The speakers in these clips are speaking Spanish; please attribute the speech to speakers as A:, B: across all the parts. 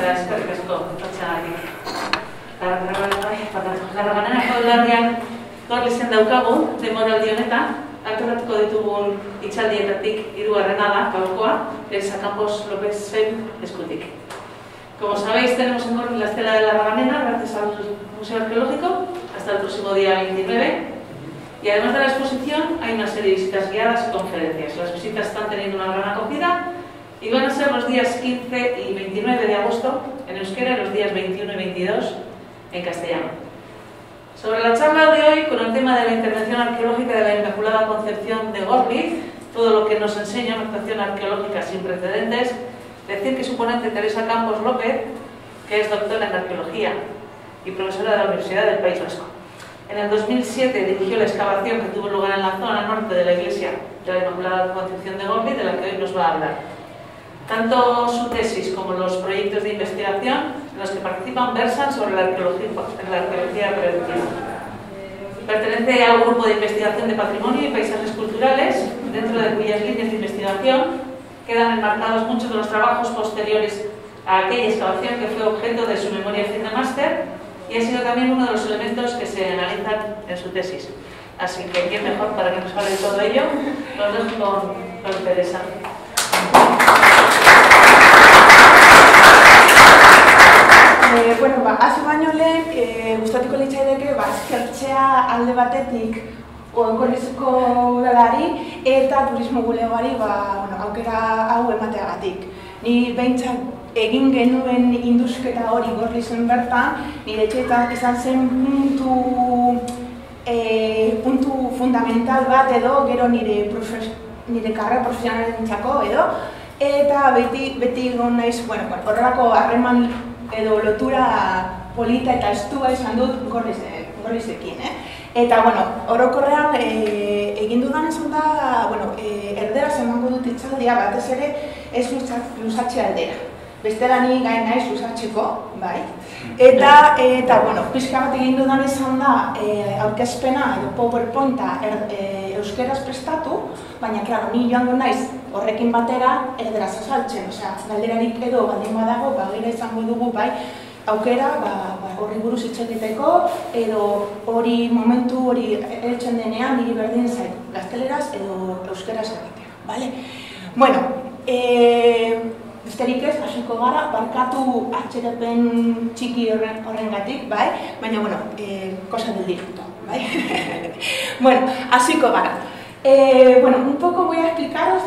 A: eta eskerrik asko etortzeagatik. Larraganenako aldarrian Gorlizen daukagu, demoraldi honetan, atoratuko ditugun hitzaldietatik hirugarrena da, gaurkoa, Elsa Campos López Fem eskutik. Como sabéis, tenemos en Gorliz la estela de Larraganena, gracias al Museo Arqueológico, hasta el próximo día 29. Y además de la exposición, hay una serie de visitas guiadas y conferencias. Las visitas están teniendo una gran acogida y van a ser los días 15 y 29 de agosto en euskera y los días 21 y 22 en castellano. Sobre la charla de hoy, con el tema de la intervención arqueológica de la Inmaculada Concepción de Gorliz, todo lo que nos enseña una actuación arqueológica sin precedentes, decir que su ponente Teresa Campos López, que es doctora en arqueología y profesora de la Universidad del País Vasco. En el 2007 dirigió la excavación que tuvo lugar en la zona norte de la iglesia de la Inmaculada Concepción de Gorliz, de la que hoy nos va a hablar. Tanto su tesis como los proyectos de investigación en los que participan versan sobre la arqueología preventiva. Pertenece al grupo de investigación de patrimonio y paisajes culturales, dentro de cuyas líneas de investigación quedan enmarcados muchos de los trabajos posteriores a aquella excavación que fue objeto de su memoria fin de máster y ha sido también uno de los elementos que se analizan en su tesis. Así que, ¿quién mejor para que nos hable de todo ello? Los dejo con Teresa.
B: Bueno, hasi baino lehen, gustatuko litzaidake eskertzea alde batetik Gorlizko udalari eta turismo bulegoari aukera hau emateagatik. Ni behintzat egin genuen indusketa hori Gorlizen bertan, nire etxeetan izan zen puntu fundamental bat edo gero nire karrera profesionalentzako edo, eta beti egon naiz, horrelako harreman edo lotura polita eta estua izan dut Gorlizekin. Eta, orokorrean egin dudan esan da, erderaz emango dut hitzaldia, batez ere ez luzatxe aldera. Bestela ni gai naiz luzatzeko, bai. Eta, pixka bat egin dudan esan da, aurkezpena edo PowerPointa euskeraz prestatu, baina, klaro, ni joango naiz horrekin batera erderaz azaltzen. Osea, galderarik edo baldin badago, gero izango dugu, bai, aukera, horri buruz hitz egiteko, edo hori momentu hori heltzen denean, niri berdin zait, gazteleraz edo euskeraz egitea, bale? Bueno, besterik ez, hasiko gara, barkatu atxerepen txiki horrengatik, bai? Baina, cosa del directo, bai? Bueno, hasiko gara. Un poco voy a explicaros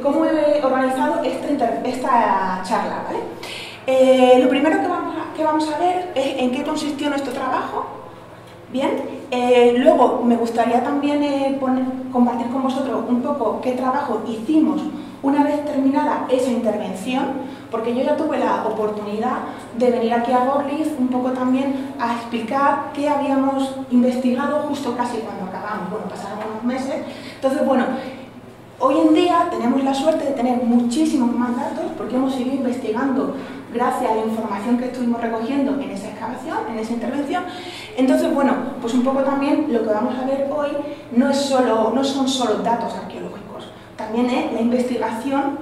B: cómo he organizado esta charla, ¿vale? Lo primero que vamos a ver es en qué consistió nuestro trabajo. Bien, luego me gustaría también compartir con vosotros un poco qué trabajo hicimos una vez terminada esa intervención, porque yo ya tuve la oportunidad de venir aquí a Gorliz un poco también a explicar qué habíamos investigado justo casi cuando acabamos. Pasaron unos meses. Entonces, hoy en día tenemos la suerte de tener muchísimos más datos porque hemos seguido investigando gracias a la información que estuvimos recogiendo en esa excavación, en esa intervención. Entonces, pues un poco también lo que vamos a ver hoy no son solo datos arqueológicos, también es la investigación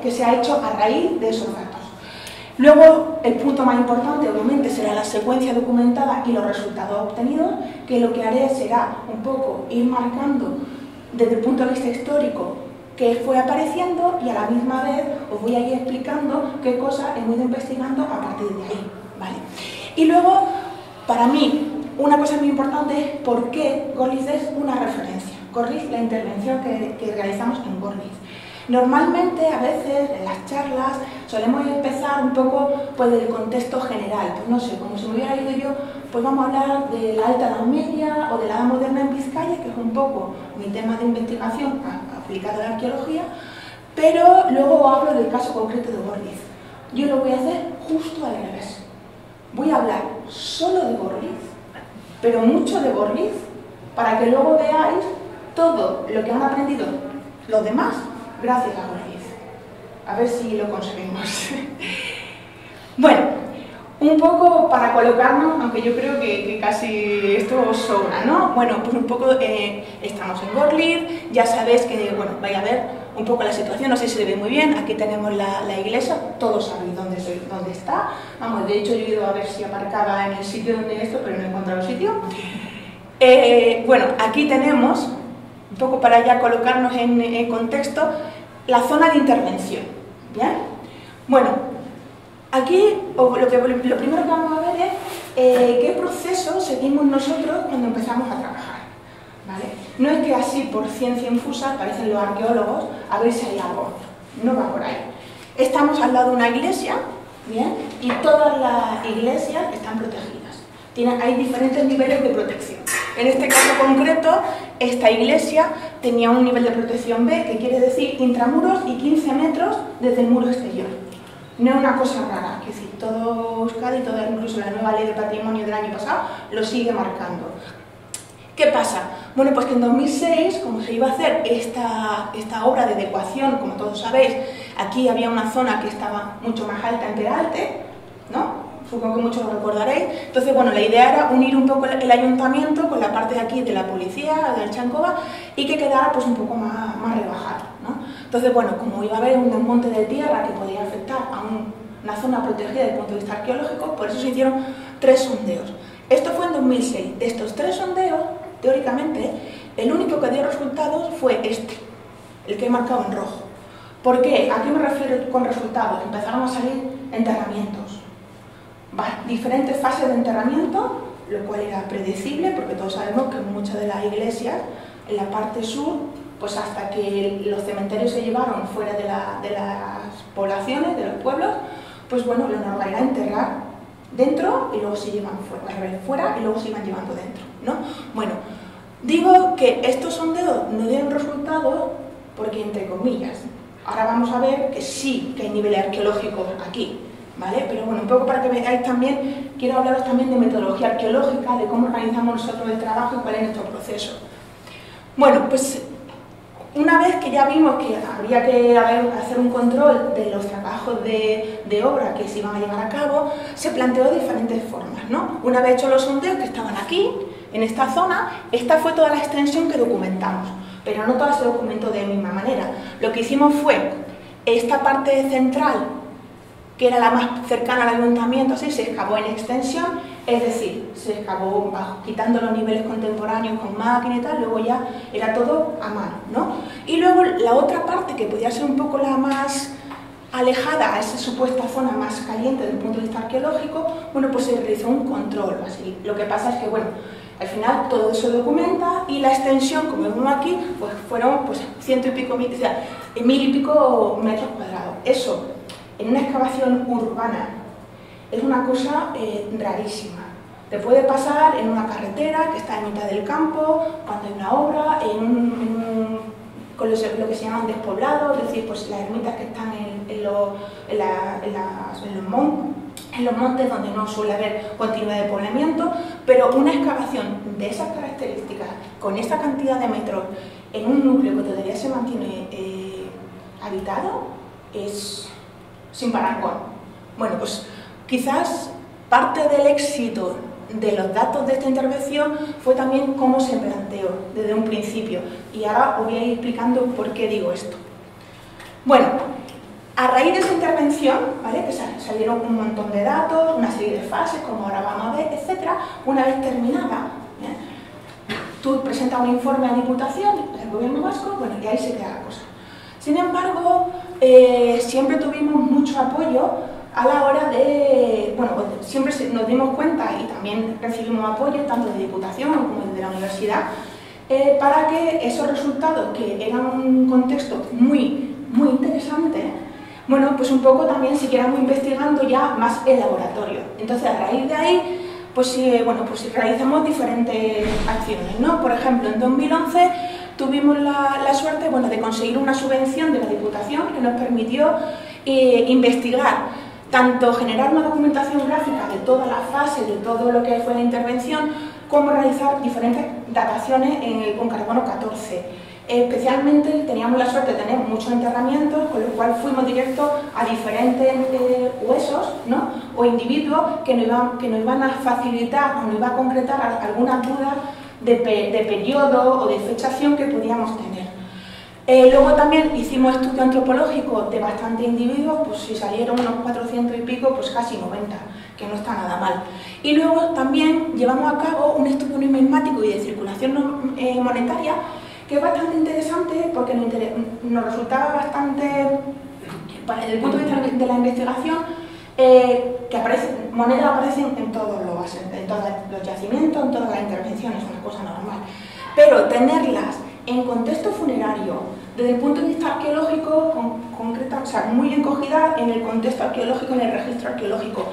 B: que se ha hecho a raíz de esos datos. Luego, el punto más importante, obviamente, será la secuencia documentada y los resultados obtenidos, que lo que haré será un poco ir marcando desde el punto de vista histórico qué fue apareciendo y a la misma vez os voy a ir explicando qué cosas hemos ido investigando a partir de ahí, ¿vale? Y luego, para mí, una cosa muy importante es por qué Gorliz es una referencia. Gorliz, la intervención que realizamos en Gorliz. Normalmente, a veces, en las charlas, solemos empezar un poco del contexto general. Pues no sé, como si me hubiera ido yo, pues vamos a hablar de la Alta Edad Media o de la Edad Moderna en Vizcaya, que es un poco mi tema de investigación aplicado a la arqueología, pero luego hablo del caso concreto de Gorliz. Yo lo voy a hacer justo al revés. Voy a hablar solo de Gorliz, pero mucho de Gorliz, para que luego veáis todo lo que han aprendido los demás gracias a Gorliz. A ver si lo conseguimos. Un poco para colocarnos, aunque yo creo que casi esto sobra, ¿no? Pues un poco estamos en Gorliz, ya sabéis que, vais a ver un poco la situación, no sé si se ve muy bien, aquí tenemos la iglesia, todos sabéis dónde está, vamos, de hecho yo he ido a ver si aparcaba en el sitio donde esto, pero no he encontrado el sitio. Bueno, aquí tenemos, un poco para ya colocarnos en contexto, la zona de intervención, ¿bien? Bueno, aquí lo primero que vamos a ver es qué proceso seguimos nosotros cuando empezamos a trabajar, ¿vale? No es que así por ciencia infusa aparecen los arqueólogos a ver si hay algo, no va por ahí. Estamos al lado de una iglesia, ¿bien? Y todas las iglesias están protegidas. Hay diferentes niveles de protección. En este caso concreto, esta iglesia tenía un nivel de protección B, que quiere decir intramuros y 15 metros desde el muro exterior. No es una cosa rara, es decir, todo Euskadi, incluso la nueva ley de patrimonio del año pasado, lo sigue marcando. ¿Qué pasa? Bueno, pues que en 2006, como se iba a hacer esta obra de adecuación, como todos sabéis, aquí había una zona que estaba mucho más alta en Peralte, ¿no? Supongo que muchos lo recordaréis. Entonces, bueno, la idea era unir un poco el ayuntamiento con la parte de aquí de la policía, del Chancova, y que quedara pues un poco más rebajado, ¿no? Entonces, bueno, como iba a haber un desmonte de tierra que podía afectar a una zona protegida desde el punto de vista arqueológico, por eso se hicieron 3 sondeos. Esto fue en 2006. De estos 3 sondeos, teóricamente, el único que dio resultados fue este, el que he marcado en rojo. ¿Por qué? ¿A qué me refiero con resultados? Empezaron a salir enterramientos. Diferentes fases de enterramiento, lo cual era predecible, porque todos sabemos que en muchas de las iglesias, en la parte sur, pues hasta que los cementerios se llevaron fuera de las poblaciones, de los pueblos, pues bueno, lo normal era enterrar dentro y luego se llevan fuera y luego se iban llevando dentro, ¿no? Bueno, digo que estos sondeos no dieron resultados porque, entre comillas, ahora vamos a ver que sí que hay niveles arqueológicos aquí, ¿vale? Pero bueno, un poco para que veáis también, quiero hablaros también de metodología arqueológica, de cómo organizamos nosotros el trabajo y cuál es nuestro proceso. Bueno, pues una vez que ya vimos que habría que hacer un control de los trabajos de obra que se iban a llevar a cabo, se planteó de diferentes formas, ¿no? Una vez hechos los sondeos que estaban aquí, en esta zona, esta fue toda la extensión que documentamos, pero no toda se documentó de la misma manera. Lo que hicimos fue, esta parte central, que era la más cercana al ayuntamiento, así se excavó en extensión, es decir, se excavó quitando los niveles contemporáneos con máquina y tal, luego ya era todo a mano, ¿no? Y luego la otra parte, que podía ser un poco la más alejada a esa supuesta zona más caliente desde el punto de vista arqueológico, bueno, pues se realizó un control, así. Lo que pasa es que, bueno, al final todo eso documenta y la extensión, como vemos aquí, pues fueron pues 100 y pico, o sea, 1000 y pico metros cuadrados. Eso, en una excavación urbana, es una cosa rarísima. Te puede pasar en una carretera que está en mitad del campo, cuando hay una obra, con lo que se llaman despoblados, es decir, pues las ermitas que están en los montes donde no suele haber continuidad de poblamiento, pero una excavación de esas características, con esa cantidad de metros, en un núcleo que todavía se mantiene habitado, es sin parangón. Bueno, pues quizás parte del éxito de los datos de esta intervención fue también cómo se planteó desde un principio. Y ahora os voy a ir explicando por qué digo esto. Bueno, a raíz de esa intervención, ¿vale?, que salieron un montón de datos, una serie de fases, como ahora vamos a ver, etc. Una vez terminada, tú presentas un informe a Diputación, el Gobierno vasco, bueno, y ahí se queda la cosa. Sin embargo, siempre tuvimos mucho apoyo a la hora de, bueno, siempre nos dimos cuenta y también recibimos apoyo tanto de Diputación como de la universidad para que esos resultados, que eran un contexto muy interesante, bueno, pues un poco también siguiéramos investigando ya más el laboratorio. Entonces, a raíz de ahí, pues bueno, pues realizamos diferentes acciones, ¿no? Por ejemplo, en 2011 tuvimos la suerte, bueno, de conseguir una subvención de la Diputación que nos permitió investigar, tanto generar una documentación gráfica de toda la fase, de todo lo que fue la intervención, como realizar diferentes dataciones con carbono 14. Especialmente teníamos la suerte de tener muchos enterramientos, con lo cual fuimos directos a diferentes huesos, ¿no?, o individuos que nos iban a facilitar o nos iban a concretar algunas dudas de periodo o de fechación que podíamos tener. Luego también hicimos estudio antropológico de bastantes individuos, pues si salieron unos 400 y pico, pues casi 90, que no está nada mal. Y luego también llevamos a cabo un estudio numismático y de circulación monetaria, que es bastante interesante porque nos resultaba bastante, desde el punto de vista de la investigación, que monedas aparecen en todos los yacimientos, en todas las intervenciones, es una cosa normal. Pero tenerlas en contexto funerario, desde el punto de vista arqueológico, concreta, o sea, muy encogida en el contexto arqueológico, en el registro arqueológico.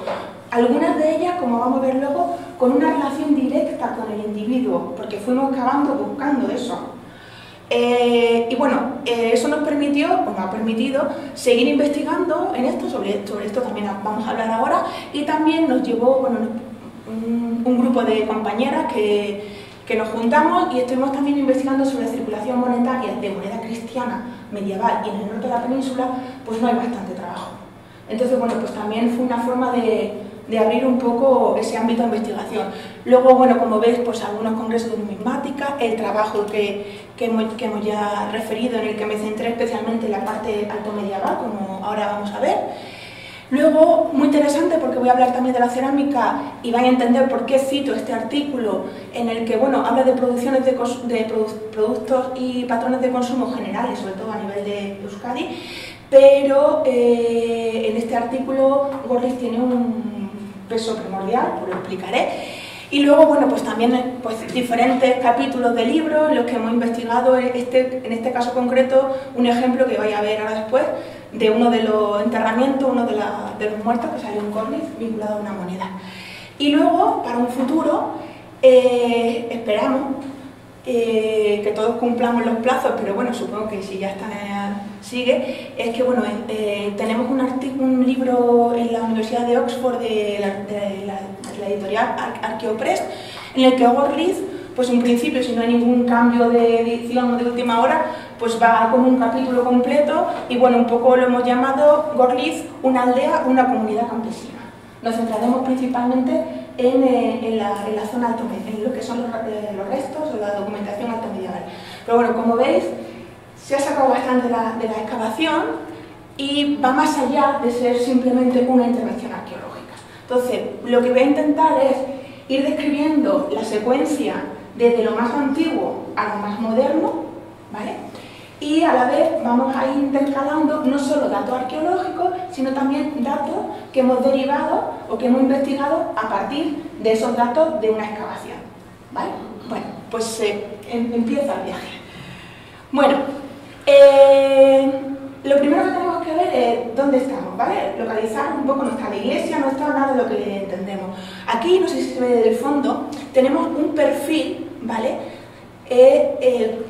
B: Algunas de ellas, como vamos a ver luego, con una relación directa con el individuo, porque fuimos cavando buscando eso. Y bueno, eso nos permitió, o nos ha permitido, seguir investigando en esto, sobre esto también vamos a hablar ahora, y también nos llevó, bueno, un grupo de compañeras que nos juntamos y estuvimos también investigando sobre circulación monetaria de moneda cristiana medieval y en el norte de la península, pues no hay bastante trabajo. Entonces, bueno, pues también fue una forma de abrir un poco ese ámbito de investigación. Luego, bueno, como veis, pues algunos congresos de numismática, el trabajo que hemos ya referido, en el que me centré especialmente en la parte alto medieval, como ahora vamos a ver. Luego, muy interesante porque voy a hablar también de la cerámica y van a entender por qué cito este artículo en el que, bueno, habla de producciones de productos y patrones de consumo generales, sobre todo a nivel de Euskadi, pero en este artículo Gorliz tiene un peso primordial, pues lo explicaré. Y luego, bueno, pues también pues, diferentes capítulos de libros en los que hemos investigado, en este caso concreto, un ejemplo que vais a ver ahora después, de uno de los enterramientos, uno de los muertos que salió en Gorliz vinculado a una moneda. Y luego, para un futuro, esperamos que todos cumplamos los plazos, pero bueno, supongo que si ya está, sigue, es que bueno, tenemos un libro en la Universidad de Oxford de la editorial Arqueopress, en el que Gorliz, pues en principio, si no hay ningún cambio de edición o de última hora, pues va como un capítulo completo y bueno, un poco lo hemos llamado Gorliz, una aldea, una comunidad campesina. Nos centraremos principalmente en la zona alto medieval, en lo que son los restos o la documentación alto medieval. Pero bueno, como veis, se ha sacado bastante de la excavación y va más allá de ser simplemente una intervención arqueológica. Entonces, lo que voy a intentar es ir describiendo la secuencia desde lo más antiguo a lo más moderno, ¿vale? Y a la vez vamos a ir intercalando no solo datos arqueológicos, sino también datos que hemos derivado o que hemos investigado a partir de esos datos de una excavación, ¿vale? Bueno, pues empieza el viaje. Bueno, lo primero que tenemos que ver es dónde estamos, ¿vale? Localizar un poco, no está la iglesia, no está nada de lo que entendemos. Aquí, no sé si se ve desde el fondo, tenemos un perfil, ¿vale?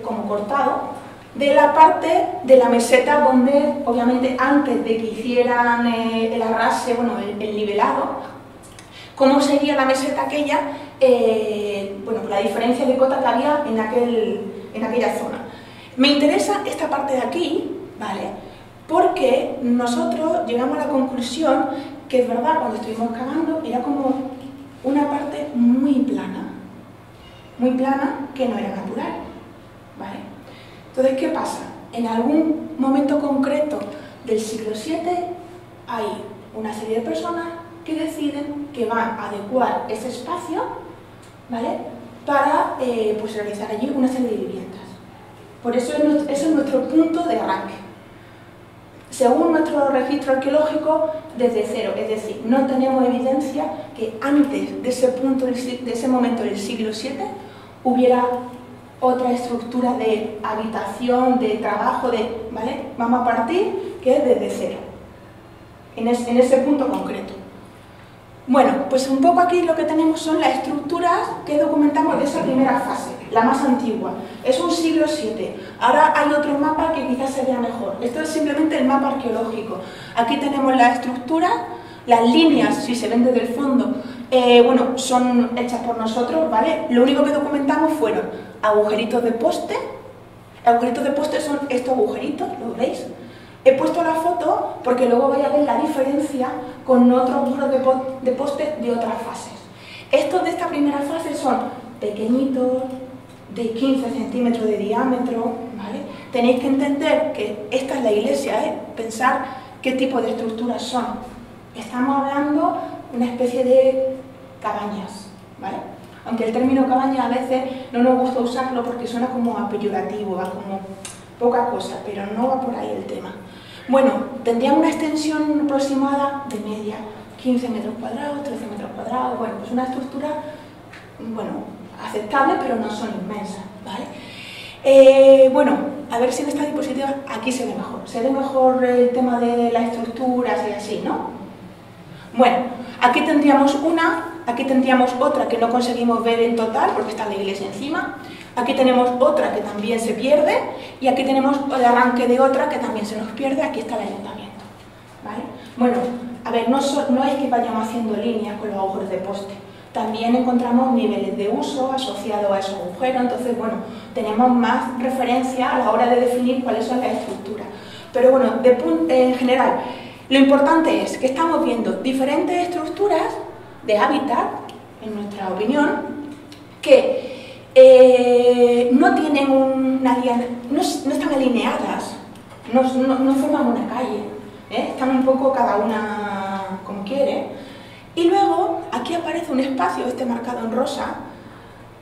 B: Como cortado, de la parte de la meseta donde, obviamente, antes de que hicieran el arrase, bueno, el nivelado, cómo sería la meseta aquella, bueno, la diferencia de cota que había en aquella zona. Me interesa esta parte de aquí, ¿vale? Porque nosotros llegamos a la conclusión que es verdad, cuando estuvimos cavando, era como una parte muy plana que no era natural, ¿vale? Entonces, ¿qué pasa? En algún momento concreto del siglo VII hay una serie de personas que deciden que van a adecuar ese espacio, ¿vale? Para pues realizar allí una serie de viviendas. Por eso ese es nuestro punto de arranque. Según nuestro registro arqueológico, desde cero, es decir, no tenemos evidencia que antes de ese momento del siglo VII hubiera otra estructura de habitación, de trabajo, ¿vale? Vamos a partir que es desde cero, en ese punto concreto. Bueno, pues un poco aquí lo que tenemos son las estructuras que documentamos de esa primera fase, la más antigua. Es un siglo VII. Ahora hay otro mapa que quizás se vea mejor. Esto es simplemente el mapa arqueológico. Aquí tenemos la estructura, las líneas, si se ven desde el fondo, bueno, son hechas por nosotros, ¿vale? Lo único que documentamos fueron agujeritos de poste. Agujeritos de poste son estos agujeritos, ¿lo veis? He puesto la foto porque luego vais a ver la diferencia con otros agujeros de poste de otras fases. Estos de esta primera fase son pequeñitos, de 15 centímetros de diámetro, ¿vale? tenéis que entender que esta es la iglesia, pensar qué tipo de estructuras son. Estamos hablando de una especie de cabañas, ¿vale? Aunque el término cabaña a veces no nos gusta usarlo porque suena como a peyorativo, a como poca cosa, pero no va por ahí el tema. Bueno, tendría una extensión aproximada de media, 15 metros cuadrados, 13 metros cuadrados, bueno, pues una estructura, bueno, aceptable, pero no son inmensas, ¿vale? Bueno, a ver si en esta diapositiva aquí se ve mejor el tema de las estructuras y así, ¿no? Bueno, aquí tendríamos una, aquí tendríamos otra que no conseguimos ver en total porque está la iglesia encima, aquí tenemos otra que también se pierde y aquí tenemos el arranque de otra que también se nos pierde, aquí está el ayuntamiento, ¿vale? Bueno, a ver, no es que vayamos haciendo líneas con los agujeros de poste, también encontramos niveles de uso asociados a esos agujeros, entonces, bueno, tenemos más referencia a la hora de definir cuáles son las estructuras. Pero bueno, en general, lo importante es que estamos viendo diferentes estructuras de hábitat, en nuestra opinión, que no tienen no están alineadas, no forman una calle, están un poco cada una como quiere. Y luego aquí aparece un espacio, marcado en rosa,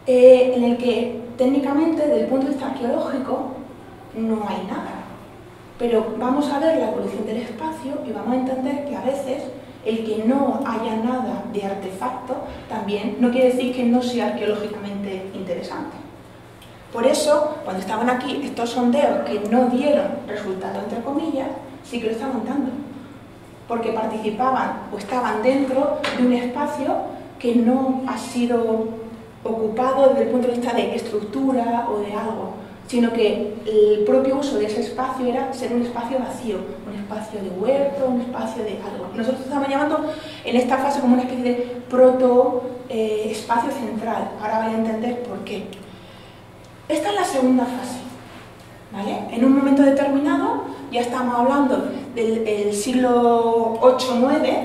B: en el que técnicamente desde el punto de vista arqueológico no hay nada. Pero vamos a ver la evolución del espacio y vamos a entender que a veces el que no haya nada de artefacto también no quiere decir que no sea arqueológicamente interesante. Por eso, cuando estaban aquí estos sondeos que no dieron resultado, entre comillas, sí que lo estaban dando, porque participaban o estaban dentro de un espacio que no ha sido ocupado desde el punto de vista de estructura o de algo, sino que el propio uso de ese espacio era ser un espacio vacío, un espacio de huerto, un espacio de algo. Nosotros estamos llamando en esta fase como una especie de proto-espacio central. Ahora vais a entender por qué. Esta es la segunda fase, ¿vale? En un momento determinado, ya estamos hablando del siglo VIII-IX,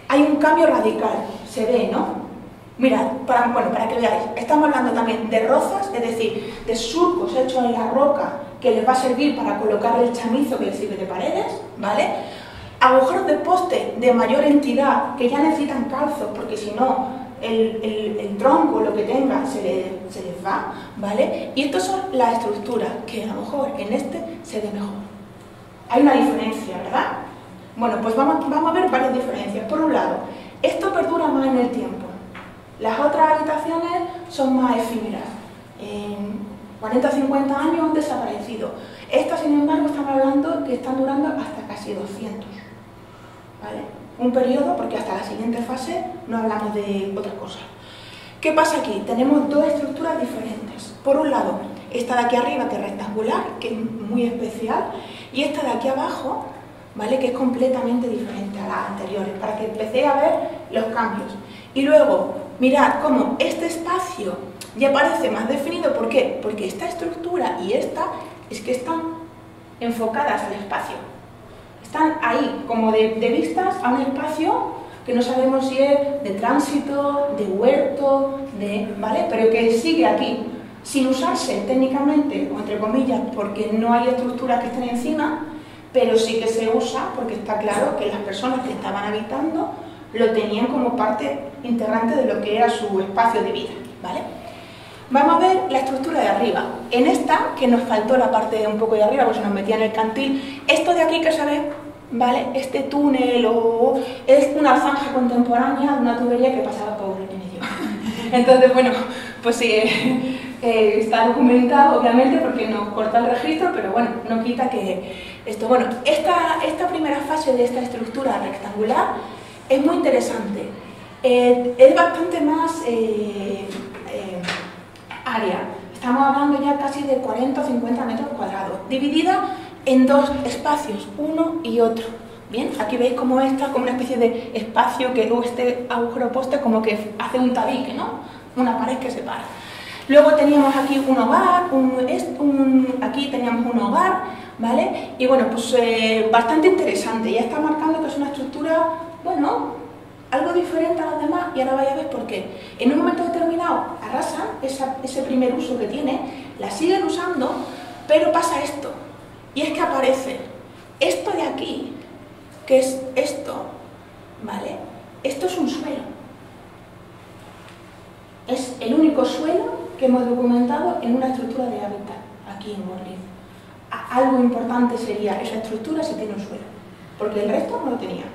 B: hay un cambio radical, se ve, ¿no? Mirad, para que veáis, estamos hablando también de rozas, es decir, de surcos hechos en la roca que les va a servir para colocar el chamizo que les sirve de paredes, ¿vale? Agujeros de poste de mayor entidad que ya necesitan calzos porque si no el tronco, lo que tenga, se les va, ¿vale? Y estas son las estructuras que a lo mejor en este se ve mejor. Hay una diferencia, ¿verdad? Bueno, pues vamos a ver varias diferencias. Por un lado, esto perdura más en el tiempo. Las otras habitaciones son más efímeras. En 40 o 50 años han desaparecido. Estas, sin embargo, estamos hablando que están durando hasta casi 200. ¿Vale? Un periodo, porque hasta la siguiente fase no hablamos de otra cosa. ¿Qué pasa aquí? Tenemos dos estructuras diferentes. Por un lado, esta de aquí arriba, que es rectangular, que es muy especial, y esta de aquí abajo, ¿vale? Que es completamente diferente a las anteriores, para que empecéis a ver los cambios. Y luego, mirad cómo este espacio ya parece más definido. ¿Por qué? Porque esta estructura y esta es que están enfocadas al espacio. Están ahí, como de vistas a un espacio que no sabemos si es de tránsito, de huerto, ¿vale? Pero que sigue aquí, sin usarse técnicamente, o entre comillas, porque no hay estructuras que estén encima, pero sí que se usa porque está claro que las personas que estaban habitando lo tenían como parte integrante de lo que era su espacio de vida, ¿vale? Vamos a ver la estructura de arriba. En esta, que nos faltó la parte un poco de arriba, pues se nos metía en el cantil, esto de aquí que se ve, ¿vale? Este túnel es una zanja contemporánea de una tubería que pasaba por el medio. Entonces, bueno, pues sí, está documentado, obviamente, porque nos corta el registro, pero bueno, no quita que esto... Bueno, esta primera fase de esta estructura rectangular es muy interesante, es bastante más área, estamos hablando ya casi de 40 o 50 metros cuadrados, dividida en dos espacios, uno y otro. Bien, aquí veis cómo está como una especie de espacio que luego este agujero poste como que hace un tabique, ¿no? Una pared que separa. Luego teníamos aquí un hogar, aquí teníamos un hogar, ¿vale? Y bueno, pues bastante interesante, ya está marcando que es una estructura, bueno, algo diferente a las demás, y ahora vais a ver por qué. En un momento determinado arrasan ese primer uso que tiene, la siguen usando, Pero pasa esto, y es que aparece esto de aquí, que es esto, ¿vale? Esto es un suelo. Es el único suelo que hemos documentado en una estructura de hábitat, aquí en Gorliz. Algo importante sería esa estructura si tiene un suelo, porque el resto no lo tenía.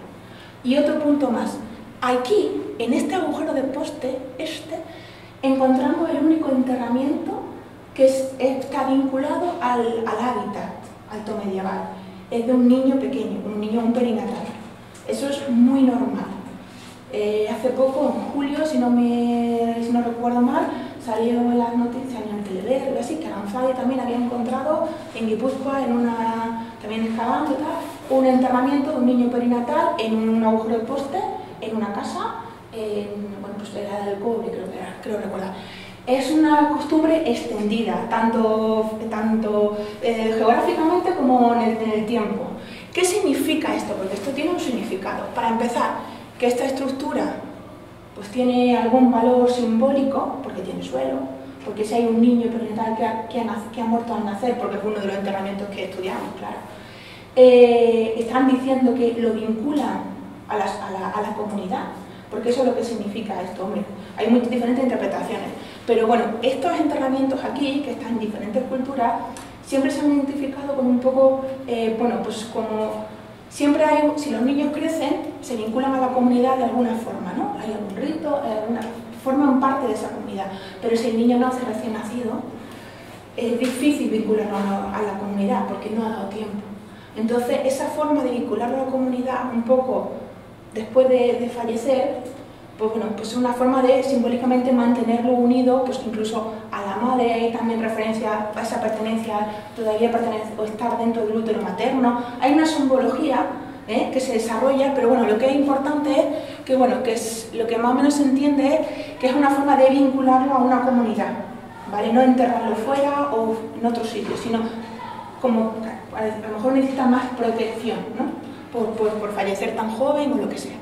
B: Y otro punto más, aquí, en este agujero de poste, encontramos el único enterramiento que está vinculado al hábitat alto medieval. Es de un niño pequeño, un perinatal. Eso es muy normal. Hace poco, en julio, si no recuerdo mal, salió en las noticias en el Telever, así que Aranzadi también había encontrado en Guipúzcoa, también excavando, un enterramiento de un niño perinatal en un agujero de poste, en una casa, bueno, pues era del Cobre, creo recordar. Es una costumbre extendida, tanto geográficamente como en el tiempo. ¿Qué significa esto? Porque esto tiene un significado. Para empezar, que esta estructura pues tiene algún valor simbólico, porque tiene suelo, porque si hay un niño perinatal que ha muerto al nacer, porque fue uno de los enterramientos que estudiamos, claro, están diciendo que lo vinculan a la comunidad, porque eso es lo que significa esto, hombre. Hay muchas diferentes interpretaciones, pero bueno, estos enterramientos aquí, que están en diferentes culturas, siempre se han identificado como un poco, bueno, pues como siempre hay, si los niños crecen, se vinculan a la comunidad de alguna forma, ¿no? Hay algún rito, forman parte de esa comunidad, pero si el niño nace recién nacido, es difícil vincularlo a la comunidad porque no ha dado tiempo. Entonces, esa forma de vincularlo a la comunidad un poco después de fallecer, pues bueno, pues es una forma de simbólicamente mantenerlo unido, pues incluso a la madre. Hay también referencia a esa pertenencia, todavía pertenece o estar dentro del útero materno. Hay una simbología que se desarrolla, pero bueno, lo que es importante es que, bueno, que es lo que más o menos se entiende es que es una forma de vincularlo a una comunidad, ¿vale? No enterrarlo fuera o en otro sitio, sino como a lo mejor necesita más protección, ¿no? Por fallecer tan joven o lo que sea.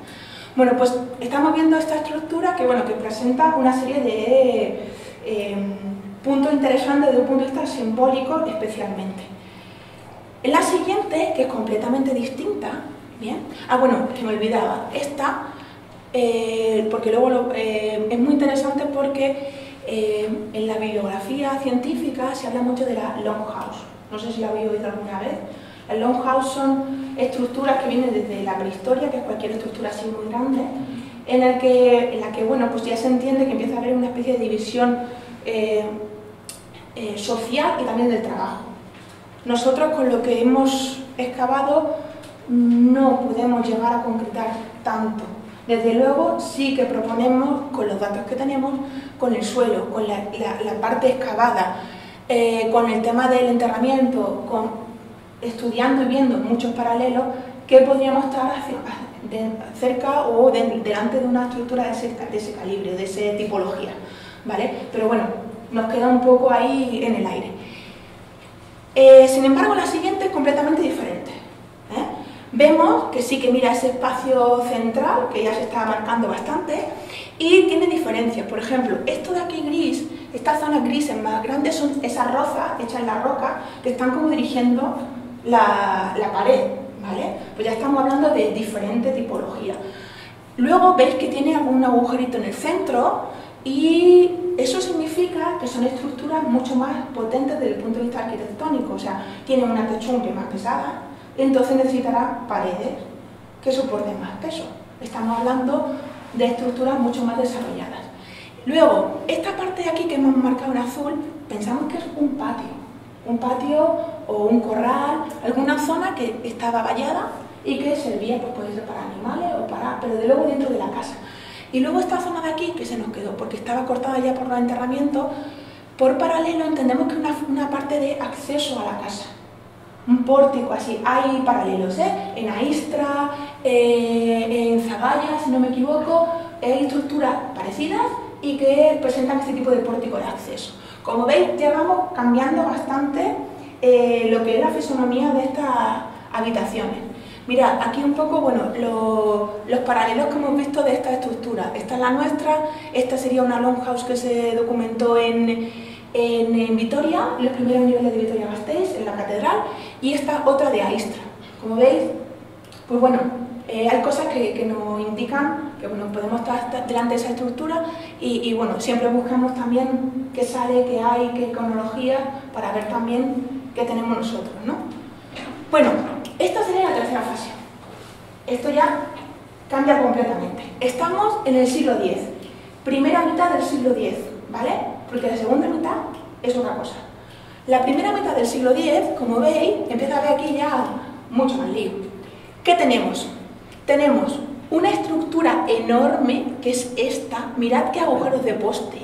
B: Bueno, pues estamos viendo esta estructura que, bueno, que presenta una serie de puntos interesantes desde un punto de vista simbólico especialmente. En la siguiente, que es completamente distinta, ¿bien? Bueno, que me olvidaba, esta, porque luego es muy interesante porque en la bibliografía científica se habla mucho de la longhouse. No sé si la habéis oído alguna vez. Las longhouse son estructuras que vienen desde la prehistoria, que es cualquier estructura así muy grande, en la que bueno, pues ya se entiende que empieza a haber una especie de división social y también del trabajo. Nosotros, con lo que hemos excavado, no podemos llegar a concretar tanto. Desde luego, sí que proponemos, con los datos que tenemos, con el suelo, con la parte excavada, con el tema del enterramiento, estudiando y viendo muchos paralelos, que podríamos estar cerca o delante de una estructura de ese calibre, de esa tipología, ¿vale? Pero bueno, nos queda un poco ahí en el aire. Sin embargo, la siguiente es completamente diferente. Vemos que sí que mira ese espacio central, que ya se está marcando bastante, y tiene diferencias. Por ejemplo, esto de aquí gris, estas zonas grises más grandes son esas rozas hechas en la roca que están como dirigiendo la pared, ¿vale? Pues ya estamos hablando de diferente tipología. Luego veis que tiene algún agujerito en el centro y eso significa que son estructuras mucho más potentes desde el punto de vista arquitectónico, o sea, tienen una techumbre más pesada, entonces necesitará paredes que soporten más peso. Estamos hablando de estructuras mucho más desarrolladas. Luego, esta parte de aquí que hemos marcado en azul, pensamos que es un patio o un corral, alguna zona que estaba vallada y que servía, pues puede ser para animales o pero de luego dentro de la casa. Y luego esta zona de aquí que se nos quedó porque estaba cortada ya por los enterramientos, por paralelo entendemos que es una parte de acceso a la casa, un pórtico así. Hay paralelos, en Aistra, en Zagalla, si no me equivoco, hay estructuras parecidas y que presentan este tipo de pórtico de acceso. Como veis, ya vamos cambiando bastante lo que es la fisonomía de estas habitaciones. Mirad, aquí un poco, bueno, los paralelos que hemos visto de esta estructura. Esta es la nuestra, esta sería una longhouse que se documentó en en Vitoria, los primeros niveles de Vitoria-Gasteiz, en la catedral, y esta otra de Aistra. Como veis, pues bueno, hay cosas que nos indican que bueno, podemos estar delante de esa estructura y bueno, siempre buscamos también qué sale, qué hay, qué cronología, para ver también qué tenemos nosotros, ¿no? Bueno, esta sería la tercera fase. Esto ya cambia completamente. Estamos en el siglo X, primera mitad del siglo X, ¿vale? Porque la segunda mitad es otra cosa. La primera mitad del siglo X, como veis, empieza a haber aquí ya mucho más lío. ¿Qué tenemos? Tenemos una estructura enorme, que es esta. Mirad qué agujeros de poste.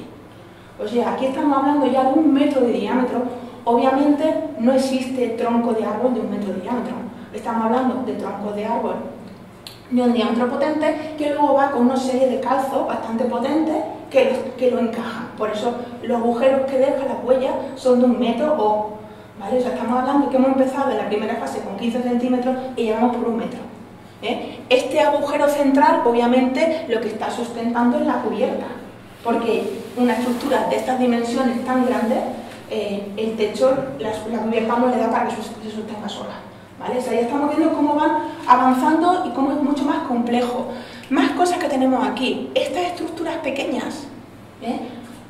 B: O sea, aquí estamos hablando ya de 1 metro de diámetro. Obviamente no existe tronco de árbol de 1 metro de diámetro. Estamos hablando de tronco de árbol de un diámetro potente, que luego va con una serie de calzos bastante potentes que lo encajan. Por eso los agujeros que deja la huella son de 1 metro o, ¿vale? O sea, estamos hablando que hemos empezado en la primera fase con 15 centímetros y llevamos por 1 metro. Este agujero central, obviamente, lo que está sustentando es la cubierta, porque una estructura de estas dimensiones tan grandes, el techo, la cubierta no le da para que se sostenga sola. ¿Vale? O sea, ya estamos viendo cómo van avanzando y cómo es mucho más complejo. Más cosas que tenemos aquí. Estas estructuras pequeñas,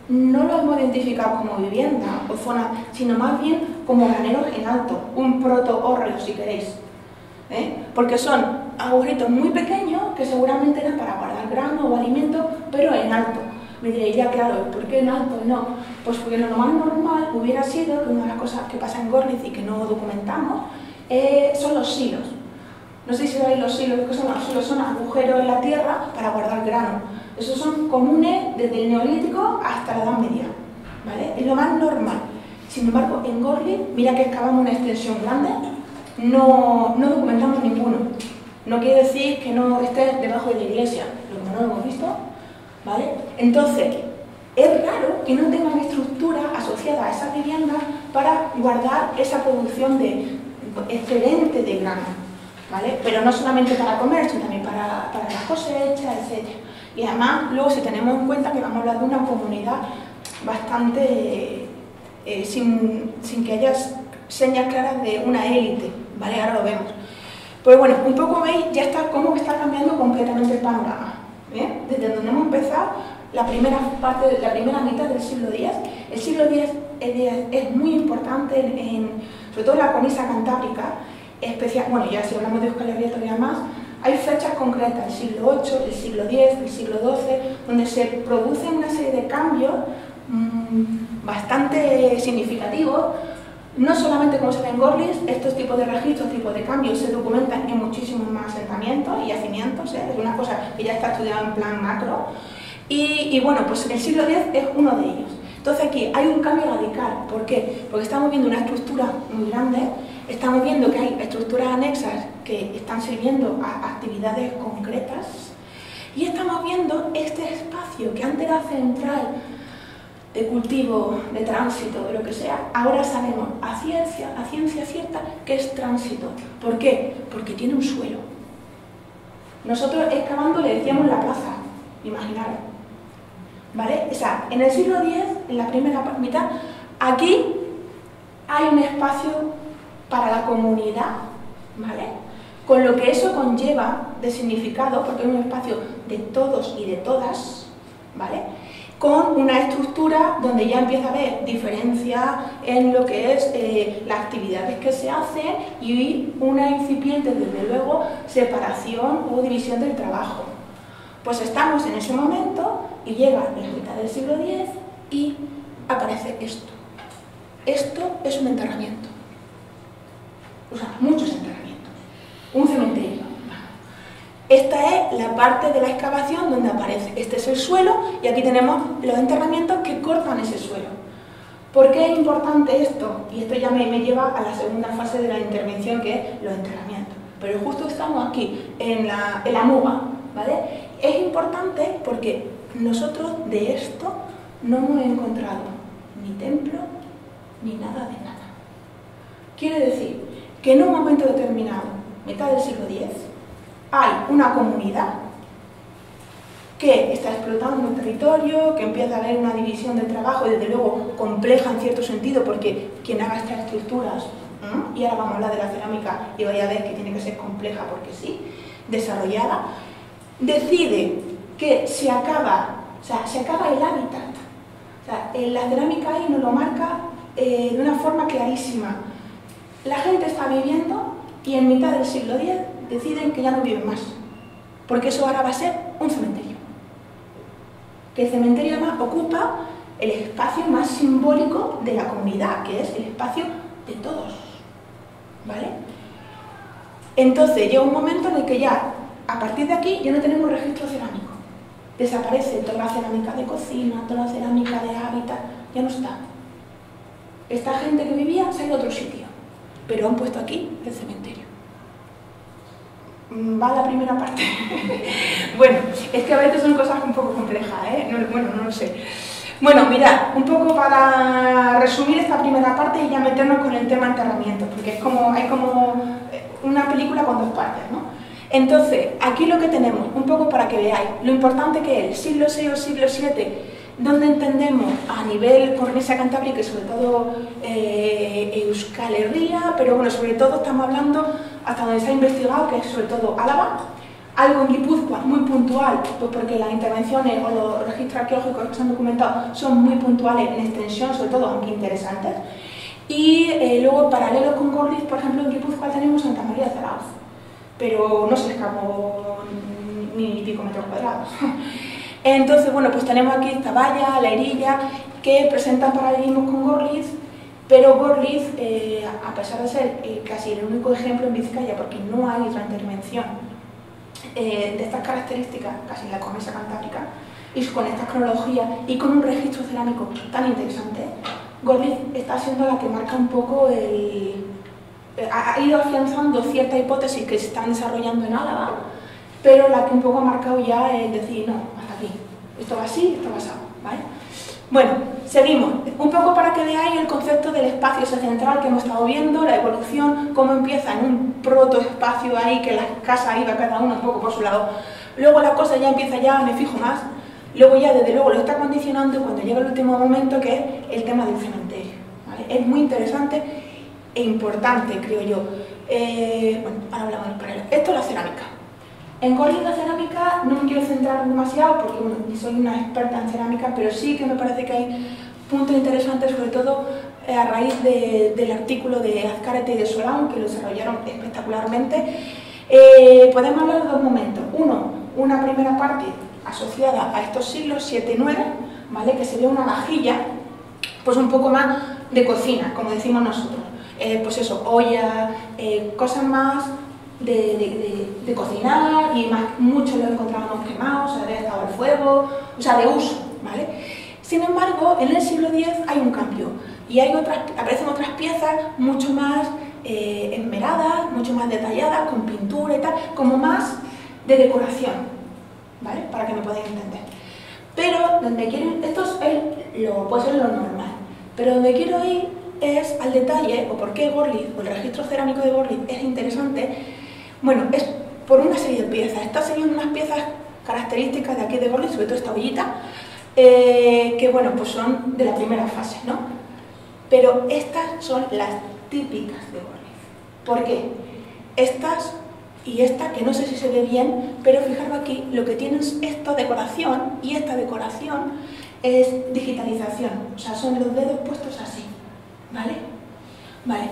B: no lo hemos identificado como vivienda o zona, sino más bien como graneros en alto, un proto-hórreo si queréis. Porque son agujeritos muy pequeños que seguramente eran para guardar grano o alimento, pero en alto. Me diréis, ya claro, ¿por qué en alto? No, pues porque lo más normal hubiera sido que una de las cosas que pasa en Görlitz y que no documentamos son los silos. No sé si sabéis los silos, ¿qué son? Los silos son agujeros en la tierra para guardar grano. Esos son comunes desde el Neolítico hasta la Edad Media, ¿vale? Es lo más normal. Sin embargo, en Görlitz, mira que excavamos una extensión grande, no documentamos ninguno. No quiere decir que no esté debajo de la iglesia, lo que no lo hemos visto, ¿vale? Entonces, es raro que no tengan estructura asociada a esas viviendas para guardar esa producción excedente de grano, ¿vale? Pero no solamente para comer, sino también para las cosechas, etc. Y además, luego si tenemos en cuenta que vamos a hablar de una comunidad bastante sin que haya señas claras de una élite, ¿vale? Ahora lo vemos. Pues bueno, un poco veis ya está cómo está cambiando completamente el panorama, ¿bien? Desde donde hemos empezado, la primera mitad del siglo X. El siglo X es muy importante sobre todo en la cornisa cantábrica, bueno, ya si hablamos de Euskal Herria todavía más, hay fechas concretas, el siglo VIII, el siglo X, el siglo XII, donde se producen una serie de cambios bastante significativos. No solamente como se ve en Görlitz, estos tipos de registros, tipos de cambios se documentan en muchísimos más asentamientos y yacimientos, es una cosa que ya está estudiada en plan macro. Y bueno, pues el siglo X es uno de ellos. Entonces aquí hay un cambio radical. ¿Por qué? Porque estamos viendo una estructura muy grande, estamos viendo que hay estructuras anexas que están sirviendo a actividades concretas y estamos viendo este espacio que antes era central de cultivo, de tránsito, de lo que sea, ahora sabemos a ciencia cierta que es tránsito. ¿Por qué? Porque tiene un suelo. Nosotros excavando le decíamos la plaza, imaginaros. ¿Vale? O sea, en el siglo X, en la primera mitad, aquí hay un espacio para la comunidad, ¿vale? Con lo que eso conlleva de significado, porque es un espacio de todos y de todas, ¿vale? Con una estructura donde ya empieza a haber diferencia en lo que es las actividades que se hacen y una incipiente, desde luego, separación o división del trabajo. Pues estamos en ese momento y llega la mitad del siglo X y aparece esto. Esto es un enterramiento. O sea, muchos enterramientos. Un cementerio. Esta es la parte de la excavación donde aparece. Este es el suelo y aquí tenemos los enterramientos que cortan ese suelo. ¿Por qué es importante esto? Y esto ya me lleva a la segunda fase de la intervención, que es los enterramientos. Pero justo estamos aquí, en la muga, ¿vale? Es importante porque nosotros de esto no hemos encontrado ni templo ni nada de nada. Quiere decir que en un momento determinado, mitad del siglo X, hay una comunidad que está explotando un territorio, que empieza a haber una división del trabajo, desde luego compleja en cierto sentido, porque quien haga estas estructuras, y ahora vamos a hablar de la cerámica y vaya a ver que tiene que ser compleja porque sí, desarrollada, decide que se acaba el hábitat. O sea, la cerámica ahí nos lo marca de una forma clarísima. La gente está viviendo y en mitad del siglo X deciden que ya no viven más, porque eso ahora va a ser un cementerio. Que el cementerio además ocupa el espacio más simbólico de la comunidad, que es el espacio de todos, ¿vale? Entonces llega un momento en el que ya, a partir de aquí, ya no tenemos registro cerámico. Desaparece toda la cerámica de cocina, toda la cerámica de hábitat, ya no está. Esta gente que vivía se ha ido a otro sitio, pero han puesto aquí el cementerio. Va la primera parte. Bueno, es que a veces son cosas un poco complejas, ¿eh? No lo sé. Bueno, mirad, un poco para resumir esta primera parte y ya meternos con el tema enterramiento, porque hay como una película con dos partes, ¿no? Entonces, aquí lo que tenemos, un poco para que veáis, lo importante que es, siglo VI o siglo VII, donde entendemos a nivel Cornisa Cantábrica y sobre todo Euskal Herria, pero bueno, sobre todo estamos hablando hasta donde se ha investigado, que es sobre todo Álava, algo en Guipúzcoa muy puntual, pues porque las intervenciones o los registros arqueológicos que se han documentado son muy puntuales en extensión, sobre todo, aunque interesantes. Y luego, paralelo con Gorliz, por ejemplo, en Guipúzcoa tenemos Santa María de Zarauz, pero no se le escapó ni pico metros cuadrados. Entonces, bueno, pues tenemos aquí Zaballa, La Irilla, que presentan paralelismos con Gorliz, pero Gorliz, a pesar de ser casi el único ejemplo en Vizcaya, porque no hay otra intervención de estas características, casi en la Cornisa Cantábrica, y con esta cronología y con un registro cerámico tan interesante, Gorliz está siendo la que marca un poco ha ido afianzando ciertas hipótesis que se están desarrollando en Álava, pero la que un poco ha marcado ya es decir, no, hasta aquí, esto va así, esto va así, ¿vale? Bueno, seguimos. Un poco para que veáis el concepto del espacio central que hemos estado viendo, la evolución, cómo empieza en un protoespacio ahí, que las casas iba cada una un poco por su lado. Luego la cosa ya empieza, ya me fijo más. Luego ya desde luego lo está condicionando cuando llega el último momento, que es el tema del cementerio, ¿vale? Es muy interesante e importante, creo yo. Bueno, ahora hablamos del paralelo. Esto es la cerámica. En Gorliz la cerámica no me quiero centrar demasiado porque bueno, soy una experta en cerámica, pero sí que me parece que hay puntos interesantes, sobre todo a raíz del artículo de Azcárate y de Solán, que lo desarrollaron espectacularmente. Podemos hablar de dos momentos. Uno, una primera parte asociada a estos siglos 7 y 9, ¿vale? Que se ve una vajilla, pues un poco más de cocina, como decimos nosotros. Pues eso, olla, cosas más de cocinar y más, muchos lo encontrábamos quemados, o sea, había estado al fuego, o sea, de uso, ¿vale? Sin embargo, en el siglo X hay un cambio y aparecen otras piezas mucho más esmeradas, mucho más detalladas, con pintura y tal, como más de decoración, ¿vale? Para que me podáis entender. Pero donde quiero ir, puede ser lo normal, pero donde quiero ir es al detalle, o por qué Gorliz, o el registro cerámico de Gorliz es interesante. Bueno, es por una serie de piezas. Estas serían unas piezas características de aquí de Gorliz, sobre todo esta ollita, que bueno, pues son de la primera fase, ¿no? Pero estas son las típicas de Gorliz. ¿Por qué? Estas y esta, que no sé si se ve bien, pero fijaros aquí, lo que tienen es esta decoración, y esta decoración es digitalización, o sea, son los dedos puestos así, ¿vale? Vale.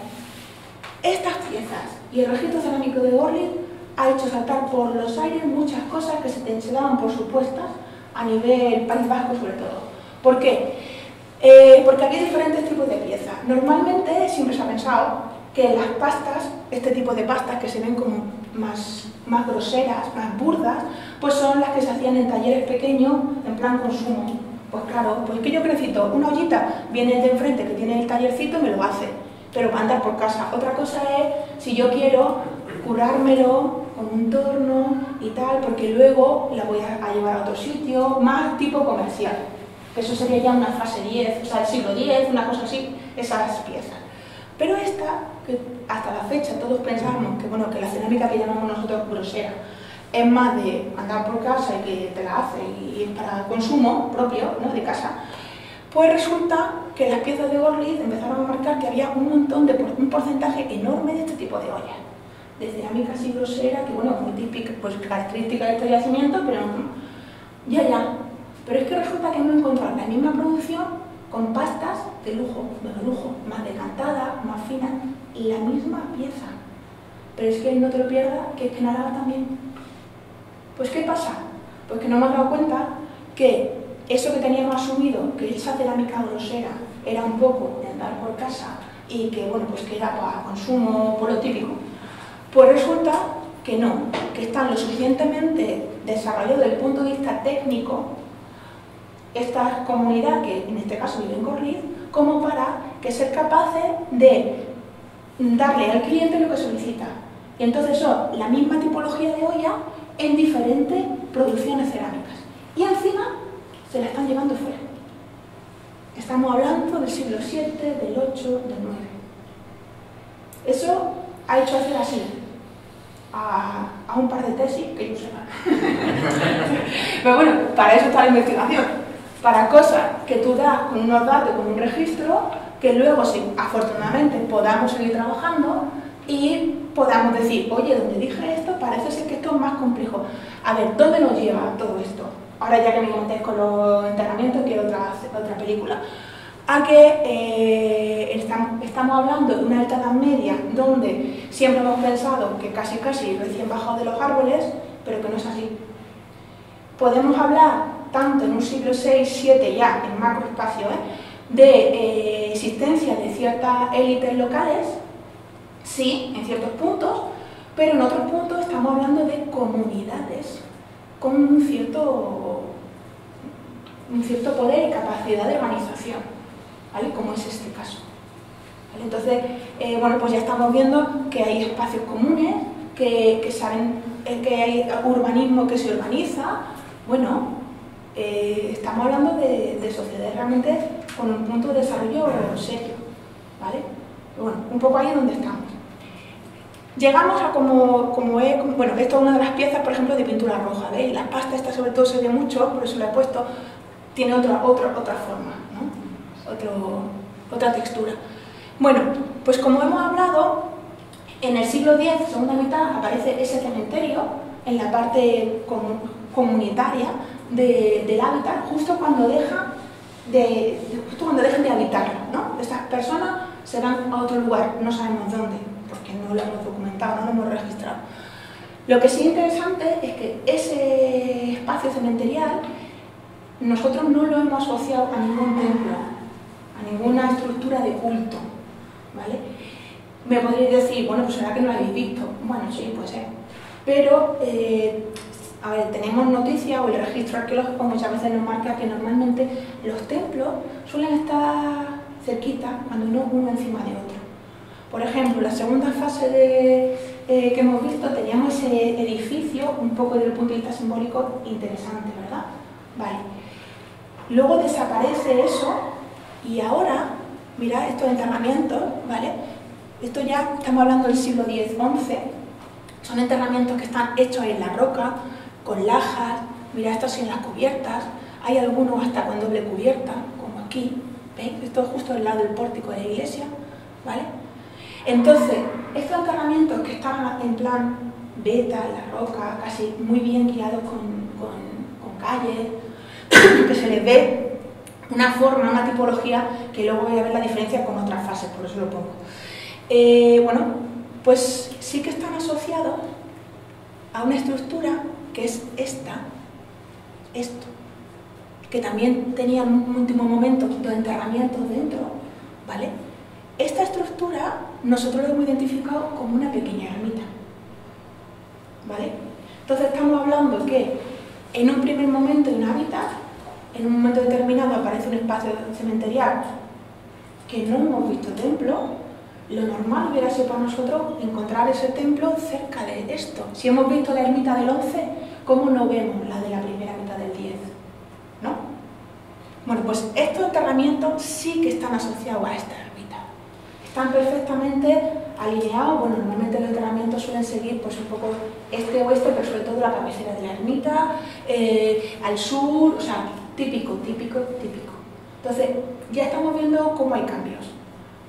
B: Estas piezas y el registro cerámico de Gorliz ha hecho saltar por los aires muchas cosas que se daban por supuestas a nivel País Vasco sobre todo. ¿Por qué? Porque aquí hay diferentes tipos de piezas. Normalmente siempre se ha pensado que las pastas, este tipo de pastas que se ven como más groseras, más burdas, pues son las que se hacían en talleres pequeños en plan consumo. Pues claro, pues que yo necesito una ollita, viene el de enfrente que tiene el tallercito y me lo hace, pero para andar por casa. Otra cosa es si yo quiero curármelo con un torno y tal, porque luego la voy a llevar a otro sitio, más tipo comercial. Eso sería ya una fase 10, o sea, el siglo X, una cosa así, esas piezas. Pero esta, que hasta la fecha todos pensábamos que, bueno, que la cerámica que llamamos nosotros grosera, es más de andar por casa y que te la hace y es para consumo propio, ¿no?, de casa, pues resulta que las piezas de Görlitz empezaron a marcar que había un porcentaje enorme de este tipo de ollas. De cerámica así grosera, que bueno, muy típica, pues característica de este yacimiento, pero ya. Pero es que resulta que hemos encontrado la misma producción con pastas de lujo, más decantadas, más finas, la misma pieza. Pero es que no te lo pierdas, que es que en Álava también. Pues ¿qué pasa? Pues que no hemos dado cuenta que eso que teníamos asumido, que esa cerámica grosera era un poco de andar por casa y que bueno, pues que era para consumo por lo típico, pues resulta que no, que están lo suficientemente desarrollados desde el punto de vista técnico esta comunidad, que en este caso vive en Görlitz, como para que ser capaces de darle al cliente lo que solicita. Y entonces son la misma tipología de olla en diferentes producciones cerámicas. Y encima se la están llevando fuera. Estamos hablando del siglo VII, del VIII, del IX. Eso ha hecho hacer así a un par de tesis que yo sepa. Pero bueno, para eso está la investigación. Para cosas que tú das con unos datos, con un registro, que luego, si afortunadamente podamos seguir trabajando y podamos decir, oye, donde dije esto, parece ser que esto es más complejo. A ver, ¿dónde nos lleva todo esto? Ahora ya que me metéis con los enterramientos, que otra película. A que estamos hablando de una alta edad media donde siempre hemos pensado que casi recién bajado de los árboles, pero que no es así. Podemos hablar, tanto en un siglo VI, VII ya, en macroespacio, de existencia de ciertas élites locales, sí, en ciertos puntos, pero en otros puntos estamos hablando de comunidades con un cierto poder y capacidad de organización, ¿vale?, como es este caso. ¿Vale? Entonces, bueno, pues ya estamos viendo que hay espacios comunes, que saben que hay urbanismo que se organiza. Bueno, estamos hablando de sociedades realmente con un punto de desarrollo serio, ¿vale? Pero bueno, un poco ahí es donde estamos. Llegamos a bueno, esto es una de las piezas, por ejemplo, de pintura roja, ¿veis? La pasta esta sobre todo se ve mucho, por eso la he puesto, tiene otra forma, ¿no? Otra textura. Bueno, pues como hemos hablado, en el siglo X, segunda mitad, aparece ese cementerio en la parte comunitaria del hábitat, justo cuando dejan de habitarlo, ¿no? Estas personas se van a otro lugar, no sabemos dónde, porque no lo hemos documentado, no lo hemos registrado. Lo que sí es interesante es que ese espacio cementerial nosotros no lo hemos asociado a ningún templo, a ninguna estructura de culto, ¿vale? Me podréis decir, bueno, pues será que no lo habéis visto. Bueno, sí, puede ser. Pero, a ver, tenemos noticia, o el registro arqueológico muchas veces nos marca que normalmente los templos suelen estar cerquita, cuando no uno encima de otro. Por ejemplo, la segunda fase que hemos visto, teníamos ese edificio, un poco desde el punto de vista simbólico, interesante, ¿verdad? Vale. Luego desaparece eso y ahora, mirad estos enterramientos, ¿vale? Esto ya estamos hablando del siglo X-XI, son enterramientos que están hechos en la roca, con lajas, mirad estos sin las cubiertas, hay algunos hasta con doble cubierta, como aquí, ¿veis? Esto es justo al lado del pórtico de la iglesia, ¿vale? Entonces, estos enterramientos que estaban en plan beta, en la roca, casi muy bien guiados con calles, que se les ve una forma, una tipología, que luego voy a ver la diferencia con otras fases, por eso lo pongo. Bueno, pues sí que están asociados a una estructura que es esto, que también tenía en un último momento dos enterramientos dentro, ¿vale? Esta estructura nosotros lo hemos identificado como una pequeña ermita, ¿vale? Entonces estamos hablando que en un primer momento hay un hábitat, en un momento determinado aparece un espacio cementerial que no hemos visto templo. Lo normal hubiera sido para nosotros encontrar ese templo cerca de esto. Si hemos visto la ermita del 11, ¿cómo no vemos la de la primera mitad del 10? ¿No? Bueno, pues estos enterramientos sí que están asociados a esta ermita. están perfectamente alineados. Bueno, normalmente los enterramientos suelen seguir pues un poco este-oeste, pero sobre todo la cabecera de la ermita, al sur, o sea, típico. Entonces, ya estamos viendo cómo hay cambios.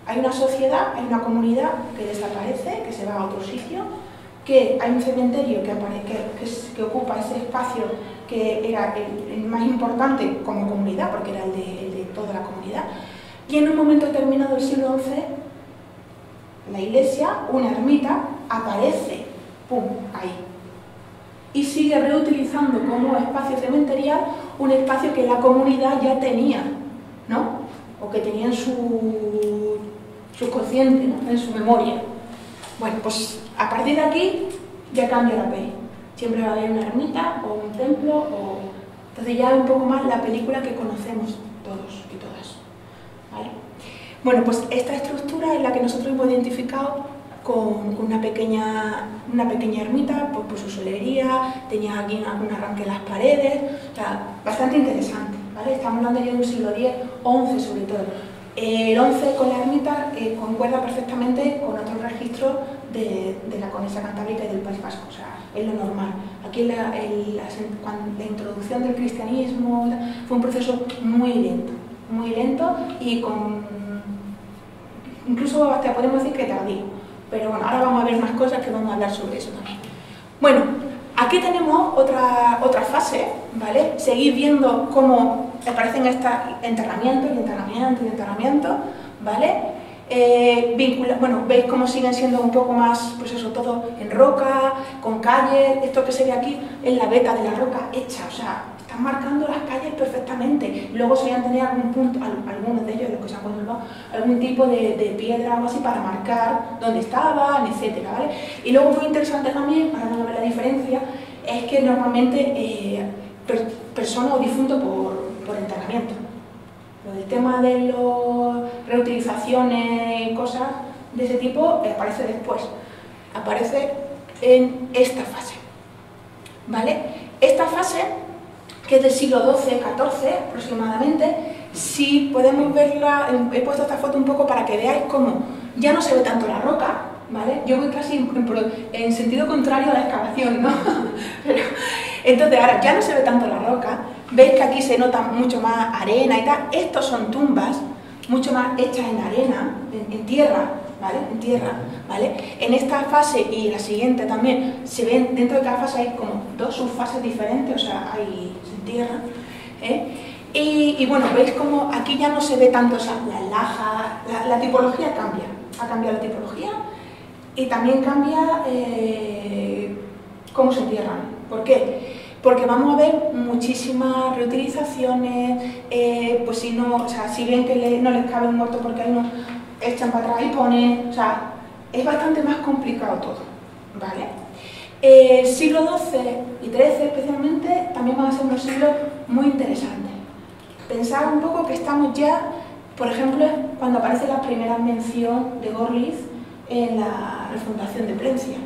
B: Hay una sociedad, hay una comunidad que desaparece, que se va a otro sitio, que hay un cementerio que ocupa ese espacio que era el más importante como comunidad, porque era el de toda la comunidad, y en un momento determinado del siglo XI, la iglesia, una ermita, aparece, ¡pum!, ahí. Y sigue reutilizando como espacio cementerial un espacio que la comunidad ya tenía, ¿no? O que tenía en su subconsciente, ¿no?, en su memoria. Bueno, pues a partir de aquí ya cambia la peli. Siempre va a haber una ermita o un templo, entonces ya un poco más la película que conocemos todos y todas, ¿vale? Bueno, pues esta estructura es la que nosotros hemos identificado con una pequeña ermita, por su solería, tenía aquí un arranque en las paredes, o sea, bastante interesante, ¿vale? Estamos hablando ya de un siglo X, XI sobre todo. El 11 con la ermita concuerda perfectamente con otros registros de la cornisa cantábrica y del País Vasco, o sea, es lo normal. Aquí la introducción del cristianismo fue un proceso muy lento y incluso hasta podemos decir que tardío. Pero bueno, ahora vamos a ver más cosas que vamos a hablar sobre eso también. Bueno, aquí tenemos otra fase, ¿vale? Seguir viendo cómo aparecen estos enterramientos, ¿vale? Bueno, veis cómo siguen siendo un poco más, pues eso, todo en roca, con calles. Esto que se ve aquí es la veta de la roca hecha, o sea, están marcando las calles perfectamente. Luego se van a tener algún punto, algunos de ellos, los que se han conservado, algún tipo de piedra o algo así para marcar dónde estaban, etcétera, ¿vale? Y luego muy interesante también, para no ver la diferencia, es que normalmente personas o difuntos por enterramiento. El tema de las reutilizaciones y cosas de ese tipo aparece después, aparece en esta fase, ¿vale? Esta fase, que es del siglo XII, XIV aproximadamente, si podemos verla, he puesto esta foto un poco para que veáis cómo ya no se ve tanto la roca, ¿vale? Yo voy casi en sentido contrario a la excavación, ¿no? Pero, entonces ahora ya no se ve tanto la roca, veis que aquí se nota mucho más arena y tal. Estos son tumbas mucho más hechas en arena, en tierra, ¿vale? En tierra, ¿vale? En esta fase y la siguiente también se ven, dentro de cada fase hay como dos subfases diferentes, o sea, hay en tierra, ¿eh? Y bueno, veis como aquí ya no se ve tanto, o sea, las lajas, la tipología cambia, ha cambiado la tipología y también cambia cómo se entierran. ¿Por qué? Porque vamos a ver muchísimas reutilizaciones, pues si no, o sea, si ven que no les cabe un muerto porque ahí no echan para atrás y ponen, o sea, es bastante más complicado todo, ¿vale? Siglo XII y XIII especialmente también van a ser unos siglos muy interesantes. Pensad un poco que estamos ya, por ejemplo, cuando aparece la primera mención de Gorliz en la refundación de Plencia,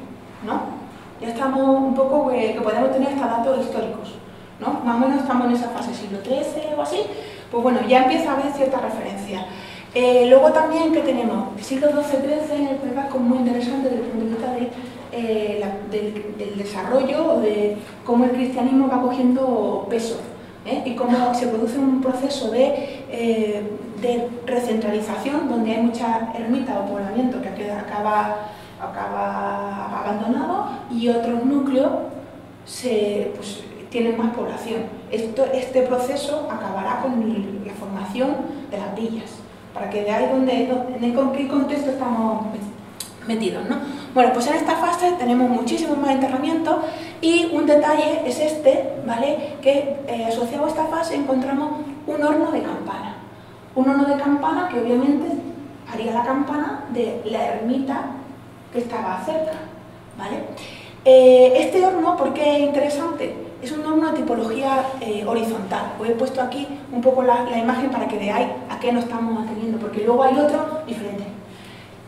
B: ¿no? Ya estamos un poco que podemos tener hasta datos históricos, ¿no? Más o menos estamos en esa fase, siglo XIII o así, pues bueno, ya empieza a haber cierta referencia. Luego también, ¿qué tenemos? El siglo XII-XIII en el País Vasco es muy interesante desde el punto de vista del desarrollo o de cómo el cristianismo va cogiendo peso, ¿eh? Y cómo se produce un proceso de recentralización donde hay muchas ermitas o poblamientos que acaba abandonado y otros núcleos pues, tienen más población. Este proceso acabará con la formación de las villas, para que veáis en qué contexto estamos metidos, ¿no? Bueno, pues en esta fase tenemos muchísimos más enterramientos y un detalle es este, ¿vale? Que asociado a esta fase encontramos un horno de campana. Un horno de campana que obviamente haría la campana de la ermita que estaba cerca, ¿vale? Este horno, ¿por qué es interesante? Es un horno de tipología horizontal. Os he puesto aquí un poco la imagen para que veáis a qué nos estamos atendiendo, porque luego hay otro diferente.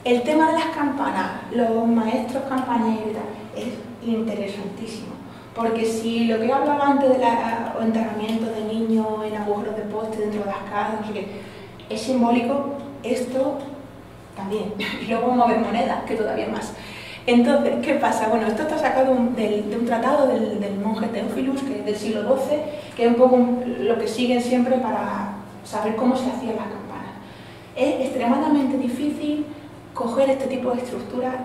B: El tema de las campanas, los maestros campaneros es interesantísimo, porque si lo que yo hablaba antes de los enterramientos de niños en agujeros de poste dentro de las casas, no sé qué, es simbólico, esto también. Y luego vamos a ver monedas, que todavía más. Entonces, ¿qué pasa? Bueno, esto está sacado de un tratado del monje Teófilus, que es del siglo XII, que es un poco lo que siguen siempre para saber cómo se hacían las campanas. Es extremadamente difícil coger este tipo de estructuras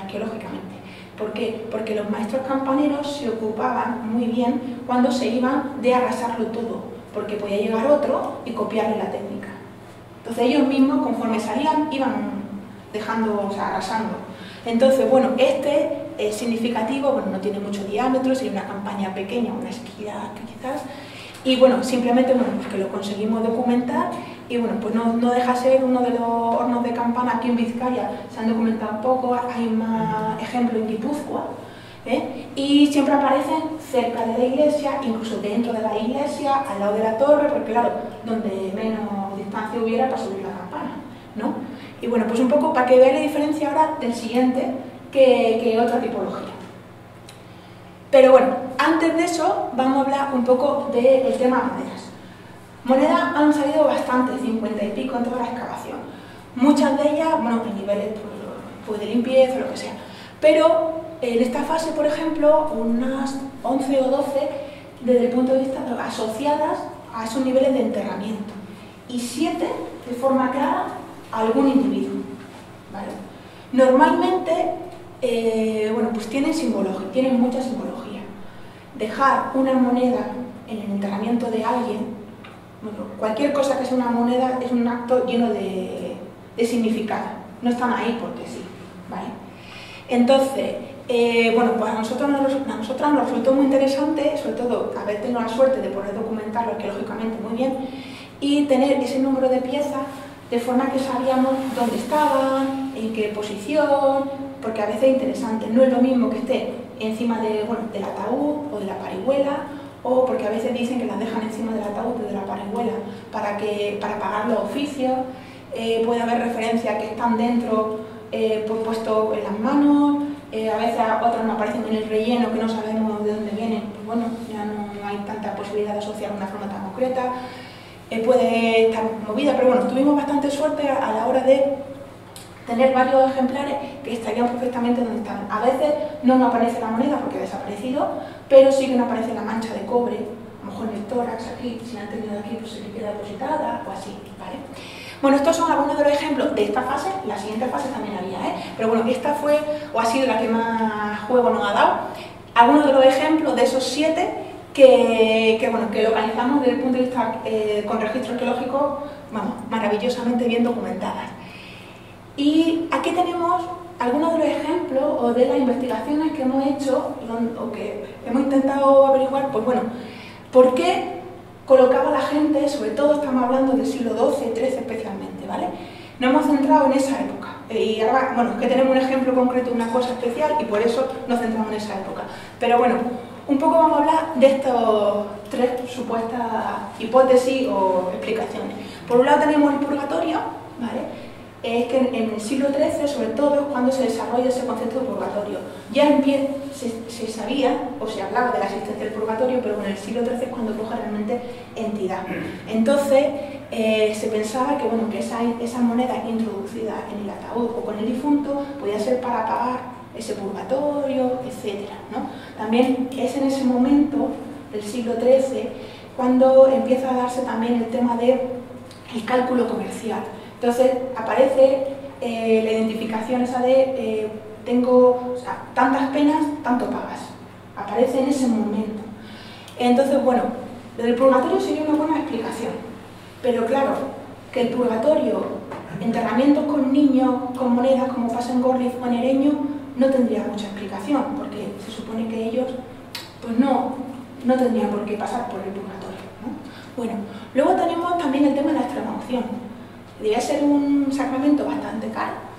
B: arqueológicamente. ¿Por qué? Porque los maestros campaneros se ocupaban muy bien cuando se iban de arrasarlo todo, porque podía llegar otro y copiarle la técnica. Entonces ellos mismos, conforme salían, iban dejando, o sea, arrasando. Entonces, bueno, este es significativo, bueno, no tiene mucho diámetro, sería una campaña pequeña, una esquina quizás, y bueno, simplemente, bueno, pues que lo conseguimos documentar, y bueno, pues no deja ser uno de los hornos de campana aquí en Vizcaya, se han documentado poco, hay más ejemplos en Guipúzcoa, y siempre aparecen cerca de la iglesia, incluso dentro de la iglesia, al lado de la torre, porque claro, donde menos distancia hubiera para subir la campana, ¿no? Y bueno, pues un poco para que veáis la diferencia ahora del siguiente que otra tipología. Pero bueno, antes de eso vamos a hablar un poco del tema monedas. Monedas han salido bastante, 50 y pico en toda la excavación. Muchas de ellas, bueno, en niveles pues de limpieza o lo que sea. Pero en esta fase, por ejemplo, unas 11 o 12 desde el punto de vista asociadas a esos niveles de enterramiento. Y 7 de forma clara a algún individuo, ¿vale? Normalmente, bueno, pues tienen simbología, tienen mucha simbología. Dejar una moneda en el enterramiento de alguien, bueno, cualquier cosa que sea una moneda es un acto lleno de significado. No están ahí porque sí, ¿vale? Entonces, bueno, pues a nosotras nos resultó muy interesante, sobre todo haber tenido la suerte de poder documentarlo arqueológicamente muy bien y tener ese número de piezas de forma que sabíamos dónde estaban, en qué posición, porque a veces es interesante, no es lo mismo que esté encima de, bueno, del ataúd o de la parihuela, o porque a veces dicen que las dejan encima del ataúd o de la parihuela para pagar los oficios, puede haber referencia que están dentro pues puestos en las manos, a veces otras no aparecen en el relleno que no sabemos de dónde vienen, pues bueno, ya no hay tanta posibilidad de asociar una forma tan concreta. Puede estar movida, pero bueno, tuvimos bastante suerte a la hora de tener varios ejemplares que estarían perfectamente donde estaban. A veces no nos aparece la moneda porque ha desaparecido, pero sí que nos aparece la mancha de cobre, a lo mejor en el tórax aquí, si la han tenido aquí pues se le queda depositada o así, ¿vale? Bueno, estos son algunos de los ejemplos de esta fase, la siguiente fase también había, pero bueno, esta fue o ha sido la que más juego nos ha dado. Algunos de los ejemplos de esos 7 que localizamos desde el punto de vista con registro arqueológico, vamos, maravillosamente bien documentadas. Y aquí tenemos algunos de los ejemplos o de las investigaciones que hemos hecho o que hemos intentado averiguar, pues bueno, ¿por qué colocaba la gente, sobre todo estamos hablando del siglo XII, XIII especialmente, ¿vale? Nos hemos centrado en esa época. Y ahora, bueno, es que tenemos un ejemplo concreto, una cosa especial, y por eso nos centramos en esa época. Pero bueno, un poco vamos a hablar de estas 3 supuestas hipótesis o explicaciones. Por un lado tenemos el purgatorio, ¿vale? Es que en el siglo XIII, sobre todo, es cuando se desarrolla ese concepto de purgatorio. Ya en pie se sabía o se hablaba de la existencia del purgatorio, pero en el siglo XIII es cuando coge realmente entidad. Entonces, se pensaba que, bueno, que esa moneda introducida en el ataúd o con el difunto podía ser para pagar ese purgatorio, etcétera, ¿no? También es en ese momento del siglo XIII cuando empieza a darse también el tema del cálculo comercial. Entonces aparece la identificación esa de tengo, o sea, tantas penas, tanto pagas. Aparece en ese momento. Entonces, bueno, lo del purgatorio sería una buena explicación. Pero claro, que el purgatorio, enterramientos con niños, con monedas, como pasa en Gorliz o en Ereño, no tendría mucha explicación, porque se supone que ellos pues no tendrían por qué pasar por el purgatorio, ¿no? Bueno, luego tenemos también el tema de la extremaunción. Debía ser un sacramento bastante caro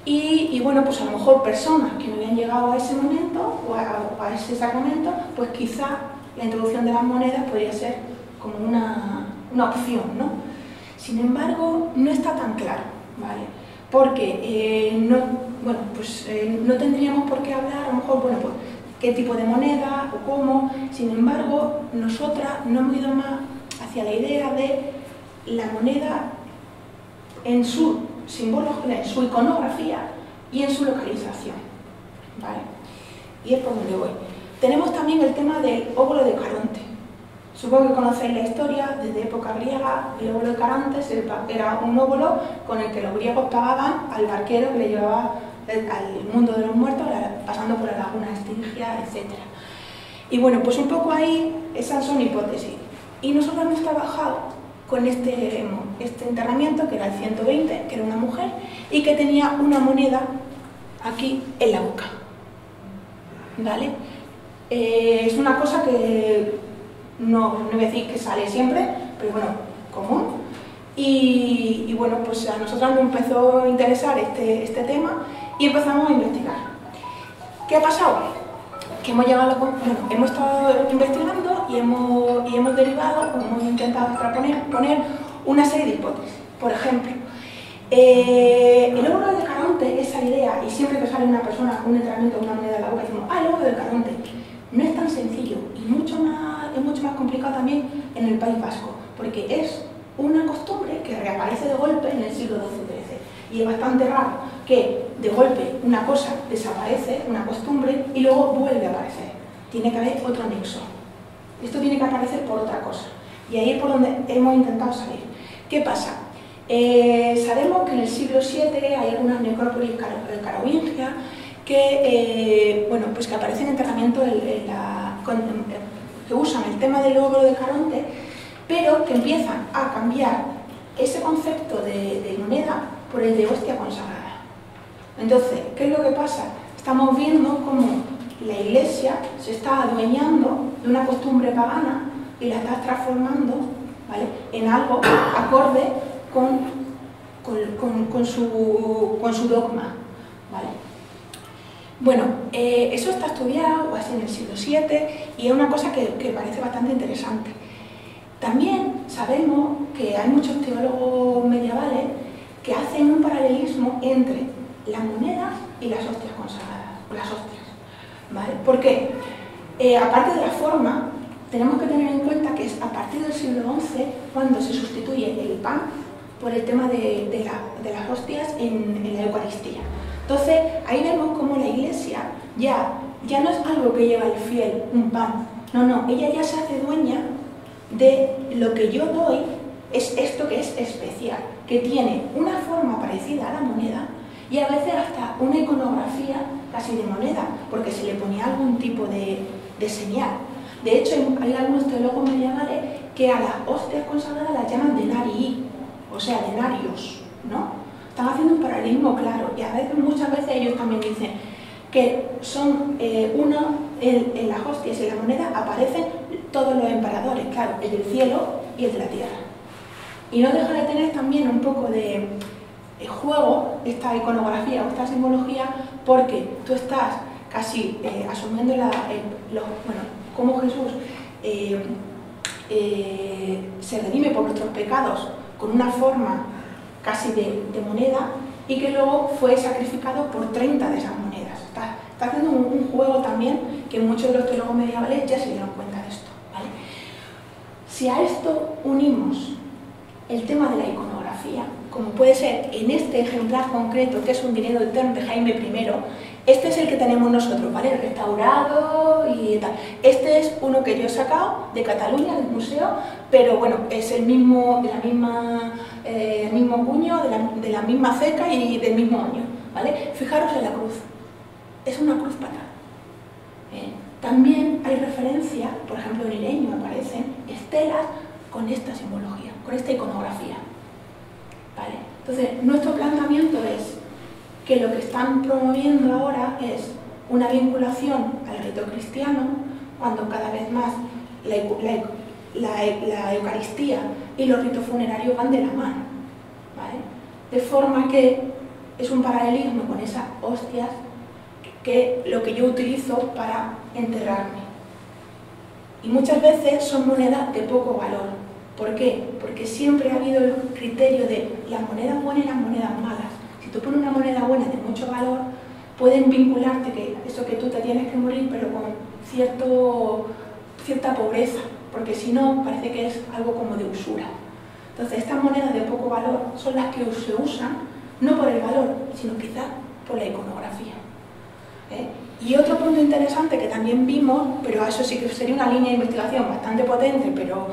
B: y bueno, pues a lo mejor personas que no habían llegado a ese momento o a ese sacramento, pues quizá la introducción de las monedas podría ser como una opción, ¿no? Sin embargo, no está tan claro, ¿vale? Porque no tendríamos por qué hablar, a lo mejor, bueno, pues qué tipo de moneda o cómo. Sin embargo, nosotras no hemos ido más hacia la idea de la moneda en su simbología, en su iconografía y en su localización, ¿vale? Y es por donde voy. Tenemos también el tema del óvulo de Caronte. Supongo que conocéis la historia, desde época griega, el óvulo de Caronte era un óvulo con el que los griegos pagaban al barquero que le llevaba al mundo de los muertos, pasando por la laguna Estigia, etc. Y bueno, pues un poco ahí, esas son hipótesis. Y nosotros hemos trabajado con este enterramiento, que era el 120, que era una mujer, y que tenía una moneda aquí en la boca, ¿vale? Es una cosa que no voy a decir que sale siempre, pero bueno, común. Y bueno, pues a nosotros nos empezó a interesar este tema y empezamos a investigar. ¿Qué ha pasado? Que hemos llegado hemos estado investigando y hemos derivado, hemos intentado poner una serie de hipótesis. Por ejemplo, el óvulo de Caronte, esa idea, y siempre que sale una persona con un entrenamiento de una moneda en la boca, decimos, el óvulo de Caronte. No es tan sencillo y es mucho más complicado también en el País Vasco, porque es una costumbre que reaparece de golpe en el siglo XII-XIII. Y es bastante raro que de golpe una cosa desaparece, una costumbre, y luego vuelve a aparecer. Tiene que haber otro nexo. Esto tiene que aparecer por otra cosa. Y ahí es por donde hemos intentado salir. ¿Qué pasa? Sabemos que en el siglo VII hay algunas necrópolis carolingias que, pues que aparecen en enterramiento que usan el tema del óvulo de Caronte, pero que empiezan a cambiar ese concepto de moneda por el de hostia consagrada. Entonces, ¿qué es lo que pasa? Estamos viendo cómo la Iglesia se está adueñando de una costumbre pagana y la está transformando, ¿vale?, en algo acorde con su dogma, ¿vale? Bueno, eso está estudiado así en el siglo VII y es una cosa que parece bastante interesante. También sabemos que hay muchos teólogos medievales que hacen un paralelismo entre las monedas y las hostias consagradas, las hostias, ¿vale? ¿Por qué? Aparte de la forma, tenemos que tener en cuenta que es a partir del siglo XI cuando se sustituye el pan por el tema de las hostias en la Eucaristía. Entonces, ahí vemos cómo la Iglesia ya no es algo que lleva el fiel, un pan. No, ella ya se hace dueña de lo que yo doy, es esto que es especial, que tiene una forma parecida a la moneda y a veces hasta una iconografía casi de moneda, porque se le ponía algún tipo de señal. De hecho, hay algunos teólogos medievales que a las hostias consagradas las llaman denarii, o sea, denarios, ¿no? Están haciendo un paralelismo claro y muchas veces ellos también dicen que son en las hostias y en la moneda aparecen todos los emperadores, claro, el del cielo y el de la tierra. Y no deja de tener también un poco de juego esta iconografía o esta simbología, porque tú estás casi asumiendo cómo Jesús se redime por nuestros pecados con una forma casi de moneda y que luego fue sacrificado por 30 de esas monedas. Está haciendo un juego también que muchos de los teólogos medievales ya se dieron cuenta de esto, ¿vale? Si a esto unimos el tema de la iconografía, como puede ser en este ejemplar concreto, que es un dinero de Tern de Jaime I, este es el que tenemos nosotros, ¿vale? Restaurado y tal. Este es uno que yo he sacado de Cataluña, del museo, pero bueno, es el mismo, el mismo cuño, de la misma ceca y del mismo año, ¿vale? Fijaros en la cruz, es una cruz patral. También hay referencia, por ejemplo en Ireño aparecen estelas con esta simbología, con esta iconografía, ¿vale? Entonces, nuestro planteamiento es que lo que están promoviendo ahora es una vinculación al rito cristiano, cuando cada vez más la Eucaristía y los ritos funerarios van de la mano, ¿vale? De forma que es un paralelismo con esas hostias que lo que yo utilizo para enterrarme. Y muchas veces son monedas de poco valor. ¿Por qué? Porque siempre ha habido el criterio de las monedas buenas y las monedas malas. Si tú pones una moneda buena de mucho valor, pueden vincularte que eso que tú te tienes que morir, pero con cierta pobreza, porque si no parece que es algo como de usura. Entonces estas monedas de poco valor son las que se usan no por el valor, sino quizás por la iconografía. Y otro punto interesante que también vimos, pero eso sí que sería una línea de investigación bastante potente, pero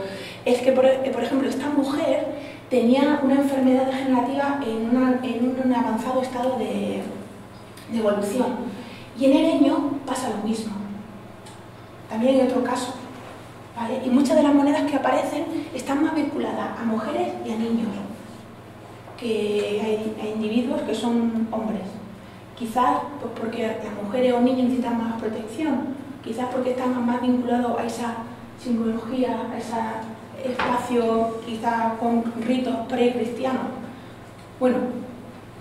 B: es que, por ejemplo, esta mujer tenía una enfermedad degenerativa en un avanzado estado de evolución. Y en Ereño pasa lo mismo. También hay otro caso, ¿vale? Y muchas de las monedas que aparecen están más vinculadas a mujeres y a niños que a individuos que son hombres. Quizás pues porque las mujeres o niños necesitan más protección, quizás porque están más vinculados a esa simbología, a ese espacio quizás con ritos precristianos. Bueno,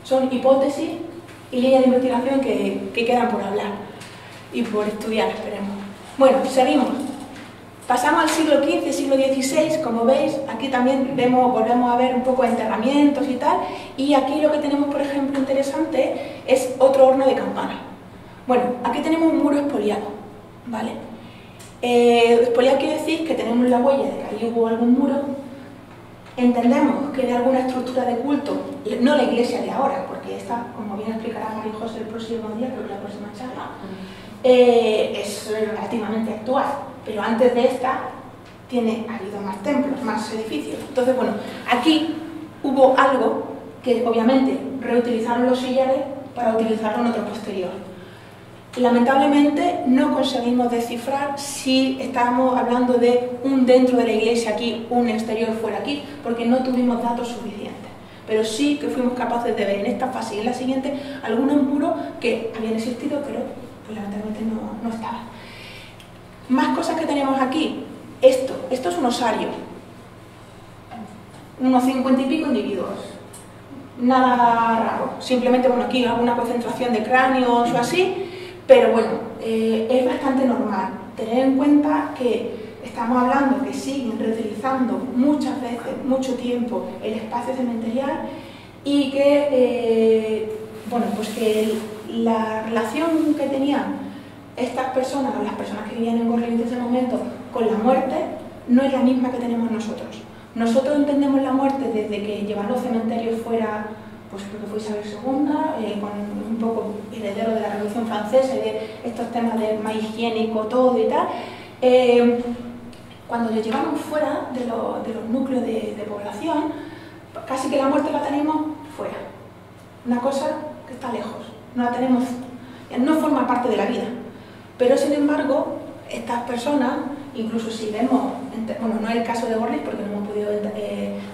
B: son hipótesis y líneas de investigación que quedan por hablar y por estudiar, esperemos. Bueno, seguimos. Pasamos al siglo XV, siglo XVI, como veis, aquí también volvemos a ver un poco de enterramientos y tal, y aquí lo que tenemos, por ejemplo, interesante es otro horno de campana. Bueno, aquí tenemos un muro expoliado, ¿vale? Expoliado quiere decir que tenemos la huella de que ahí hubo algún muro, entendemos que de alguna estructura de culto, no la iglesia de ahora, porque esta, como bien explicará María José el próximo día, creo que la próxima charla, es relativamente actual. Pero antes de esta ha habido más templos, más edificios. Entonces, bueno, aquí hubo algo que obviamente reutilizaron los sillares para utilizarlo en otro posterior. Lamentablemente no conseguimos descifrar si estábamos hablando de un dentro de la iglesia aquí, un exterior fuera aquí, porque no tuvimos datos suficientes. Pero sí que fuimos capaces de ver en esta fase y en la siguiente algunos muros que habían existido, pero pues, lamentablemente no estaban. Más cosas que tenemos aquí. Esto es un osario. Unos 50 y pico individuos. Nada raro. Simplemente, bueno, aquí alguna concentración de cráneos o así, pero bueno, es bastante normal. Tener en cuenta que estamos hablando que siguen reutilizando muchas veces, mucho tiempo, el espacio cementerial y que, bueno, pues que la relación que tenían estas personas, o las personas que vivían en Gorlin en ese momento, con la muerte, no es la misma que tenemos nosotros. Nosotros entendemos la muerte desde que llevar los cementerios fuera, pues creo que fue Isabel II, con un poco heredero de la Revolución Francesa y de estos temas de más higiénico, todo y tal. Cuando lo llevamos fuera de los núcleos de población, casi que la muerte la tenemos fuera. Una cosa que está lejos, no la tenemos, no forma parte de la vida. Pero, sin embargo, estas personas, incluso si vemos, bueno, no es el caso de Gorlitz porque no hemos podido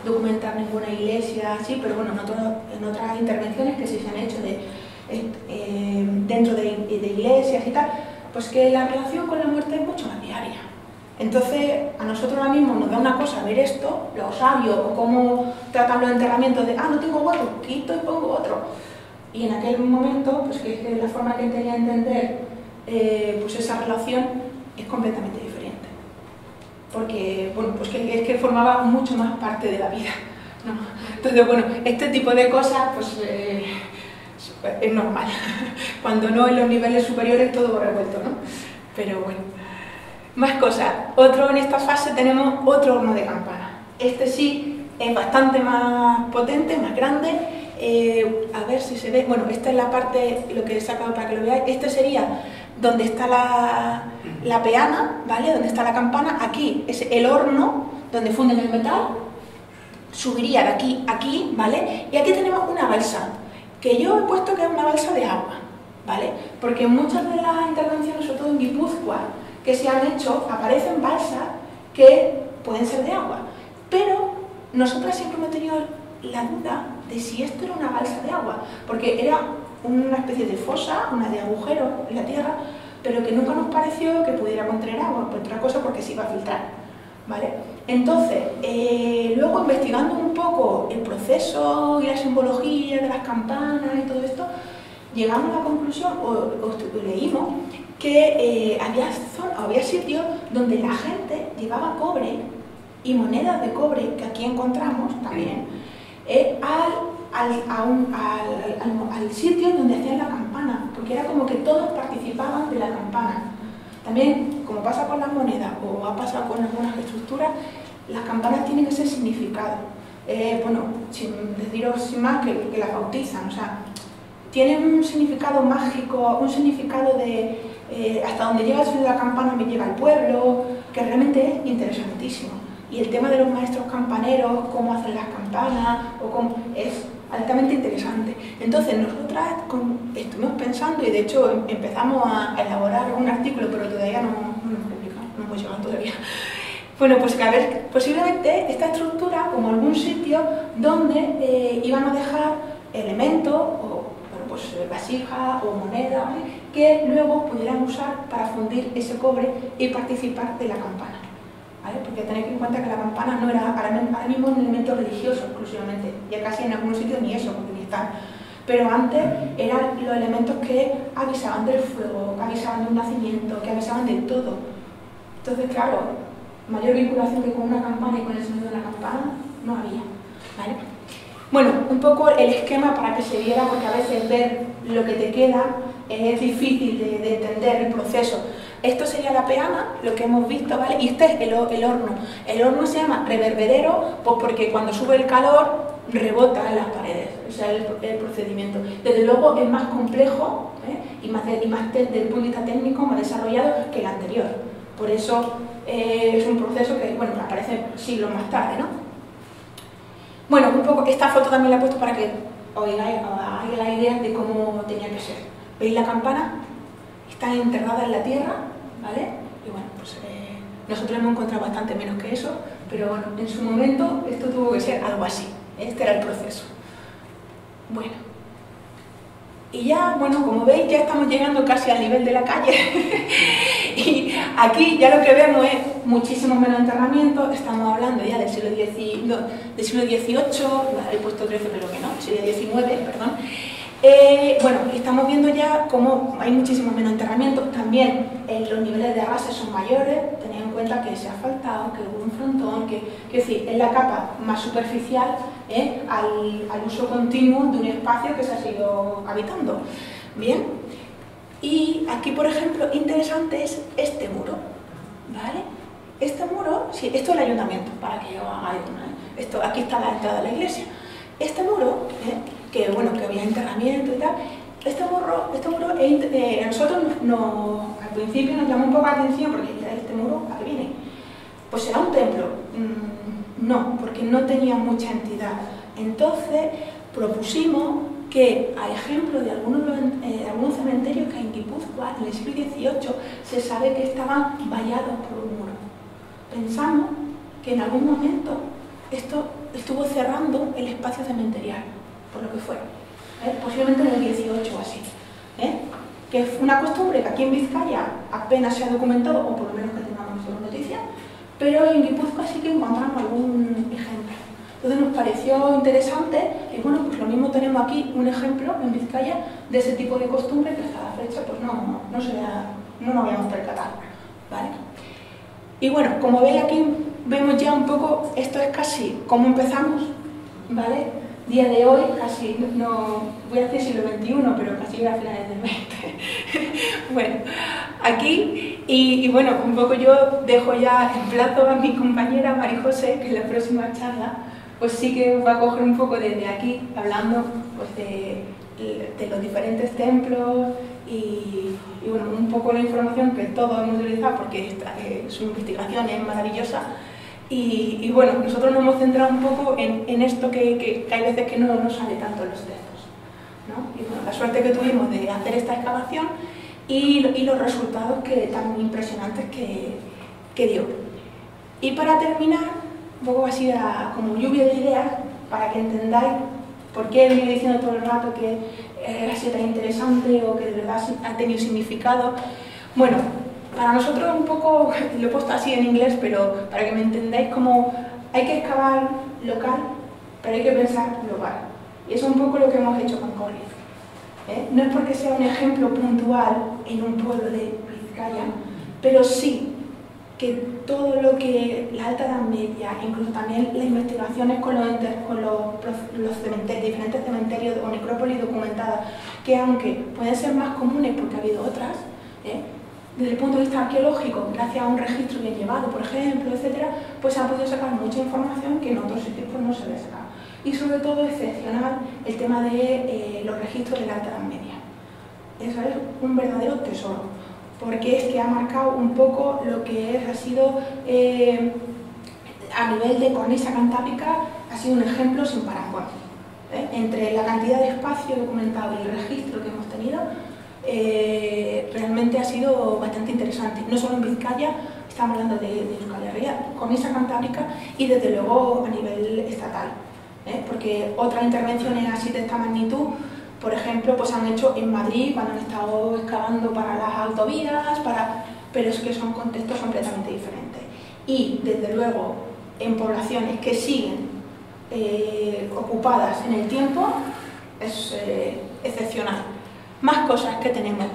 B: documentar ninguna iglesia así, pero bueno, en otras intervenciones que sí se han hecho dentro de iglesias y tal, pues que la relación con la muerte es mucho más diaria. Entonces, a nosotros ahora mismo nos da una cosa ver esto, los osarios, o cómo tratan los enterramientos de, no tengo hueco, quito y pongo otro. Y en aquel momento, pues que la forma que tenía de entender pues esa relación es completamente diferente, porque bueno, pues que es que formaba mucho más parte de la vida, ¿no? Entonces, bueno, este tipo de cosas pues es normal, cuando no en los niveles superiores todo revuelto, ¿no? Pero bueno, más cosas. En esta fase tenemos otro horno de campana. Este sí es bastante más potente, más grande. A ver si se ve. Bueno, esta es la parte, lo que he sacado para que lo veáis. Este sería donde está la peana, ¿vale? Donde está la campana. Aquí es el horno donde funden el metal. Subiría de aquí a aquí, ¿vale? Y aquí tenemos una balsa, que yo he puesto que es una balsa de agua, ¿vale? Porque en muchas de las intervenciones, sobre todo en Guipúzcoa, que se han hecho, aparecen balsas que pueden ser de agua. Pero nosotras siempre hemos tenido la duda de si esto era una balsa de agua, porque era una especie de fosa, una de agujero en la tierra, pero que nunca nos pareció que pudiera contener agua, por otra cosa porque se iba a filtrar, ¿vale? Entonces, luego investigando un poco el proceso y la simbología de las campanas y todo esto, llegamos a la conclusión, o leímos, que había sitios donde la gente llevaba cobre y monedas de cobre, que aquí encontramos también, al sitio donde hacían la campana, porque era como que todos participaban de la campana. También, como pasa con las monedas o ha pasado con algunas estructuras, las campanas tienen ese significado. bueno, sin deciros sin más que las bautizan, o sea, tienen un significado mágico, un significado de hasta donde llega el sonido de la campana me llega al pueblo, que realmente es interesantísimo. Y el tema de los maestros campaneros, cómo hacen las campanas, es altamente interesante. Entonces nosotras estuvimos pensando y de hecho empezamos a elaborar un artículo, pero todavía no hemos publicado, no hemos llegado todavía. Bueno, pues que a ver, posiblemente esta estructura como algún sitio donde iban a dejar elementos, o bueno, pues vasija o moneda, ¿vale?, que luego pudieran usar para fundir ese cobre y participar de la campana, ¿vale? Porque tened en cuenta que la campana no era ahora mismo un elemento religioso exclusivamente, ya casi en algunos sitios ni eso, porque ni están. Pero antes eran los elementos que avisaban del fuego, que avisaban de un nacimiento, que avisaban de todo. Entonces, claro, mayor vinculación que con una campana y con el sonido de la campana no había, ¿vale? Bueno, un poco el esquema para que se viera, porque a veces ver lo que te queda es difícil de entender el proceso. Esto sería la peana, lo que hemos visto, ¿vale? Y este es el horno. El horno se llama reverberero, pues porque cuando sube el calor rebota en las paredes, o sea, el procedimiento. Desde luego es más complejo, y más desde el punto de vista técnico, más desarrollado que el anterior. Por eso es un proceso que, bueno, aparece siglos más tarde, ¿no? Bueno, un poco, esta foto también la he puesto para que os hagáis la idea de cómo tenía que ser. ¿Veis la campana? Está enterrada en la tierra, ¿vale? Y bueno, pues nosotros hemos encontrado bastante menos que eso, pero bueno, en su momento esto tuvo que ser algo así. Este era el proceso. Bueno. Y ya, bueno, como veis, ya estamos llegando casi al nivel de la calle. Y aquí ya lo que vemos es muchísimo menos enterramiento. Estamos hablando ya del siglo XVIII, he puesto XIII, pero que no, siglo XIX, perdón. Bueno, estamos viendo ya cómo hay muchísimo menos enterramiento. También los niveles de arrastre son mayores. Tened en cuenta que se ha asfaltado, que hubo un frontón, que es decir, es la capa más superficial al uso continuo de un espacio que se ha sido habitando. Bien, y aquí, por ejemplo, interesante es este muro, ¿vale? Este muro, sí, esto es el ayuntamiento, para que os hagáis una. Aquí está la entrada de la iglesia. Este muro, que bueno, que había enterramiento y tal, este muro a nosotros al principio nos llamó un poco la atención porque este muro, ¿a qué viene? Pues será un templo. No, porque no tenía mucha entidad. Entonces propusimos que, a ejemplo de algunos cementerios que en Guipúzcoa, en el siglo XVIII, se sabe que estaban vallados por un muro. Pensamos que en algún momento esto estuvo cerrando el espacio cementerial, por lo que fue, posiblemente en el XVIII o así, que es una costumbre que aquí en Vizcaya apenas se ha documentado, o por lo menos que tengamos noticia, pero en Guipúzcoa sí que encontramos algún ejemplo. Entonces nos pareció interesante y bueno, pues lo mismo tenemos aquí un ejemplo en Vizcaya de ese tipo de costumbre que hasta la fecha pues no nos habíamos percatado, ¿vale? Y bueno, como veis aquí vemos ya un poco, esto es casi como empezamos, ¿vale? Día de hoy, casi, no voy a decir siglo XXI, pero casi a finales del XX. Bueno, aquí, y bueno, un poco yo dejo ya en plazo a mi compañera María José, que en la próxima charla, pues sí que va a coger un poco desde aquí, hablando pues, de los diferentes templos y bueno, un poco la información que todos hemos utilizado, porque su investigación es maravillosa. Y bueno, nosotros nos hemos centrado un poco en esto que hay veces que no sale tanto en los textos, ¿no? Y bueno, la suerte que tuvimos de hacer esta excavación y los resultados tan impresionantes que dio. Y para terminar, un poco así como lluvia de ideas, para que entendáis por qué he venido diciendo todo el rato que ha sido tan interesante o que de verdad ha tenido significado. Bueno, para nosotros un poco, lo he puesto así en inglés, pero para que me entendáis, como hay que excavar local, pero hay que pensar global. Y eso es un poco lo que hemos hecho con Corlitz. No es porque sea un ejemplo puntual en un pueblo de Vizcaya, pero sí que todo lo que la Alta Edad Media, incluso también las investigaciones con los cementerios, diferentes cementerios o necrópolis documentadas, que aunque pueden ser más comunes porque ha habido otras, desde el punto de vista arqueológico, gracias a un registro bien llevado, por ejemplo, etcétera, pues se ha podido sacar mucha información que en otros sitios pues, no se le saca. Y sobre todo excepcional el tema de los registros de la Alta Edad Media. Eso es un verdadero tesoro, porque es que ha marcado un poco lo que ha sido, a nivel de cornisa cantábrica, ha sido un ejemplo sin parangón. Entre la cantidad de espacio documentado y el registro que hemos tenido, realmente ha sido bastante interesante. No solo en Vizcaya, estamos hablando de Euskal Herria, cornisa cantábrica y desde luego a nivel estatal. Porque otras intervenciones así de esta magnitud, por ejemplo, pues han hecho en Madrid cuando han estado excavando para las autovías, pero es que son contextos completamente diferentes. Y desde luego en poblaciones que siguen ocupadas en el tiempo es excepcional. Más cosas que tenemos.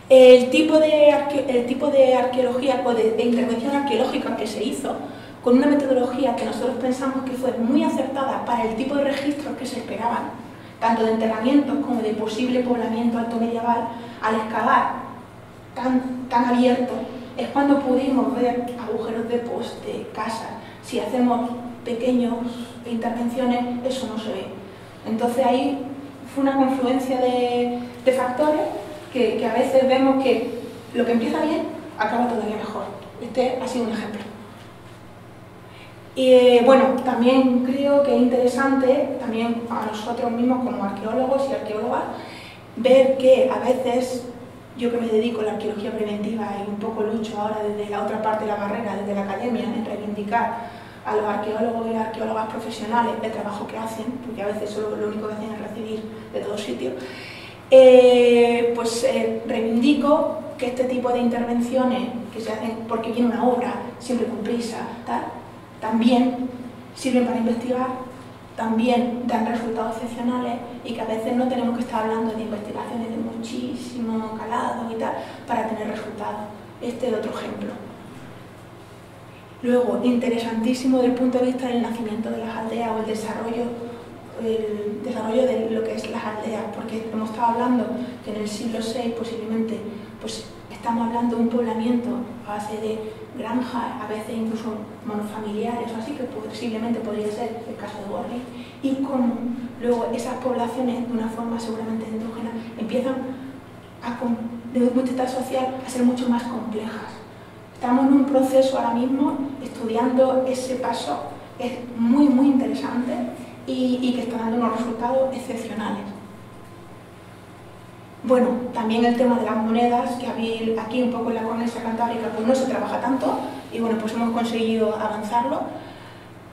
B: El tipo de arqueología o de intervención arqueológica que se hizo con una metodología que nosotros pensamos que fue muy acertada para el tipo de registros que se esperaban, tanto de enterramientos como de posible poblamiento alto medieval, al excavar tan abierto, es cuando pudimos ver agujeros de poste, casas. Si hacemos pequeñas intervenciones, eso no se ve. Entonces ahí fue una confluencia de factores que a veces vemos que lo que empieza bien acaba todavía mejor. Este ha sido un ejemplo. Y bueno, también creo que es interesante, también a nosotros mismos como arqueólogos y arqueólogas, ver que a veces, yo que me dedico a la arqueología preventiva y un poco lucho ahora desde la otra parte de la barrera, desde la academia, en reivindicar a los arqueólogos y las arqueólogas profesionales el trabajo que hacen, porque a veces solo lo único que hacen es recibir de todos sitios, reivindico que este tipo de intervenciones que se hacen porque viene una obra, siempre con prisa, tal, también sirven para investigar, también dan resultados excepcionales y que a veces no tenemos que estar hablando de investigaciones de muchísimo calado y tal para tener resultados. Este es otro ejemplo. Luego, interesantísimo desde el punto de vista del nacimiento de las aldeas o el desarrollo de lo que es las aldeas, porque hemos estado hablando que en el siglo VI posiblemente pues, estamos hablando de un poblamiento a base de granjas, a veces incluso monofamiliares o así, que posiblemente podría ser el caso de Gorli, y como luego esas poblaciones de una forma seguramente endógena empiezan desde un punto de vista social a ser mucho más complejas. Estamos en un proceso ahora mismo estudiando ese paso, es muy interesante y que está dando unos resultados excepcionales. Bueno, también el tema de las monedas, que aquí un poco en la cornisa cantábrica pues no se trabaja tanto y bueno, pues hemos conseguido avanzarlo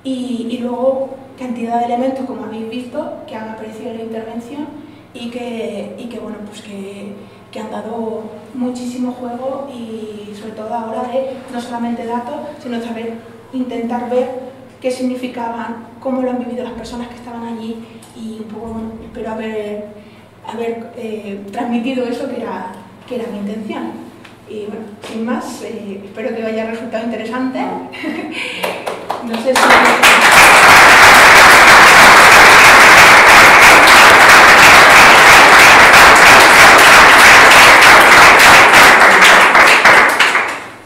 B: y luego cantidad de elementos, como habéis visto, que han aparecido en la intervención y que bueno, pues que han dado muchísimo juego y sobre todo ahora de no solamente datos, sino intentar ver qué significaban, cómo lo han vivido las personas que estaban allí y un poco, bueno, espero haber transmitido eso que era mi intención. Y bueno, sin más, espero que haya resultado interesante. No sé si...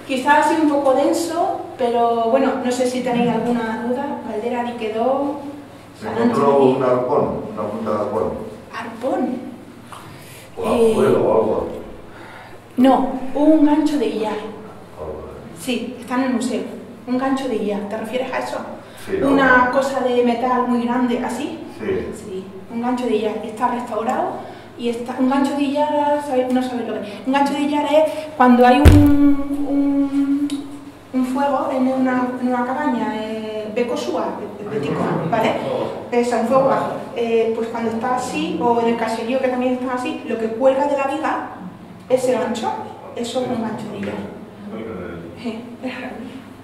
B: Quizás ha sido un poco denso, pero bueno, no sé si tenéis alguna duda. Caldera ni quedó.
C: Se encontró un arpón, una punta de arpón.
B: ¿Arpón?
C: O abuelo o algo.
B: No, un gancho de hillar. Sí, está en el museo. Un gancho de hillar. ¿Te refieres a eso?
C: Sí.
B: Una cosa de metal muy grande, ¿así?
C: Sí.
B: Sí, un gancho de hillar. Está restaurado. Y un gancho de hillar, no sabéis lo que es. Un gancho de hillar es cuando hay un fuego en una cabaña, becosúa, ¿vale? Es un fuego bajo. Pues cuando está así, o en el caserío que también está así, lo que cuelga de la viga, ese gancho, eso es un gancho de hillar.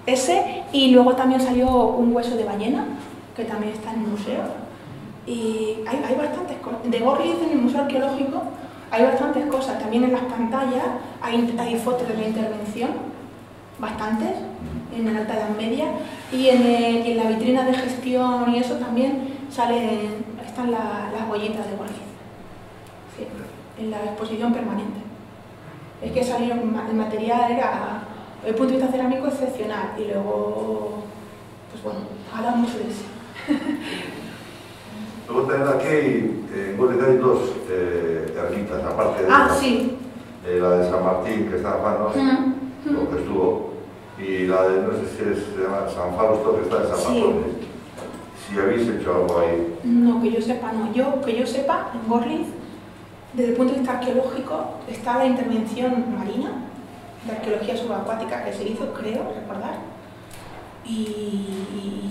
B: Ese, y luego también salió un hueso de ballena, que también está en el museo. Y hay bastantes cosas. De Gorliz, en el Museo Arqueológico, hay bastantes cosas. También en las pantallas hay fotos de la intervención, bastantes, en la Alta Edad Media. Y en la vitrina de gestión y eso también están las huellitas de Gorliz. Sí, en la exposición permanente. Es que salieron, el material era, desde el punto de vista cerámico, excepcional. Y luego, pues bueno, hablamos mucho de eso.
C: Luego también aquí en Gómez hay dos ermitas, aparte de
B: Sí.
C: La de San Martín, que está en Panos, lo que estuvo, y la de, no sé si se llama San Fausto, que está en San Patones. Si habéis hecho algo ahí.
B: No, que yo sepa, no. Que yo sepa, en Gorliz, desde el punto de vista arqueológico, está la intervención marina, de arqueología subacuática, que se hizo, creo, recordar. Y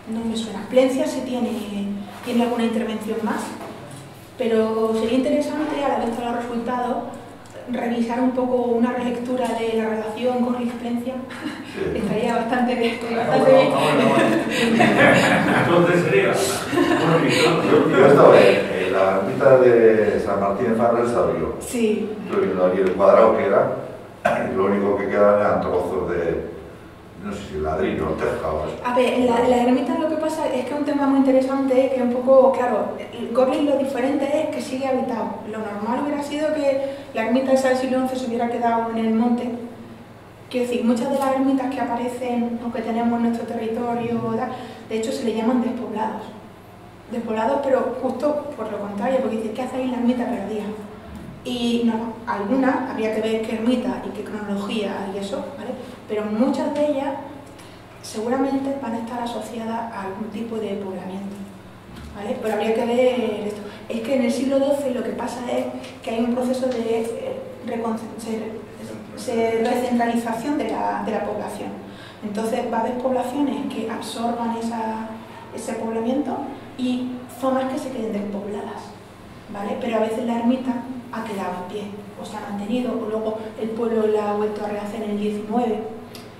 B: no me suena. Plencia sí tiene alguna intervención más, pero sería interesante, a la vista de los resultados, revisar un poco una relectura de la relación Gorliz-Plencia. Sí. Estaría bastante bien.
D: Entonces sería.
C: Yo estaba en la ermita de San Martín de Farrell, estaba yo.
B: Sí.
C: Estuve viendo allí el cuadrado que era, y lo único que quedaban eran trozos de, no sé si ladrillo o teja o eso.
B: A ver, la ermita lo que pasa es que es un tema muy interesante, que un poco, claro, Gorliz lo diferente es que sigue habitado. Lo normal hubiera sido que la ermita esa del siglo XI se hubiera quedado en el monte. Quiero decir, muchas de las ermitas que aparecen o que tenemos en nuestro territorio, de hecho se le llaman despoblados. Despoblados, pero justo por lo contrario, porque dicen, ¿qué hacéis la ermita perdida? Y no, algunas habría que ver qué ermita y qué cronología y eso, ¿vale? Pero muchas de ellas seguramente van a estar asociadas a algún tipo de poblamiento, ¿vale? Pero habría que ver esto. Es que en el siglo XII lo que pasa es que hay un proceso de recentralización de la población. Entonces va a haber poblaciones que absorban ese poblamiento y zonas que se queden despobladas, ¿vale? Pero a veces la ermita ha quedado en pie, o se ha mantenido, o luego el pueblo la ha vuelto a rehacer en el 19,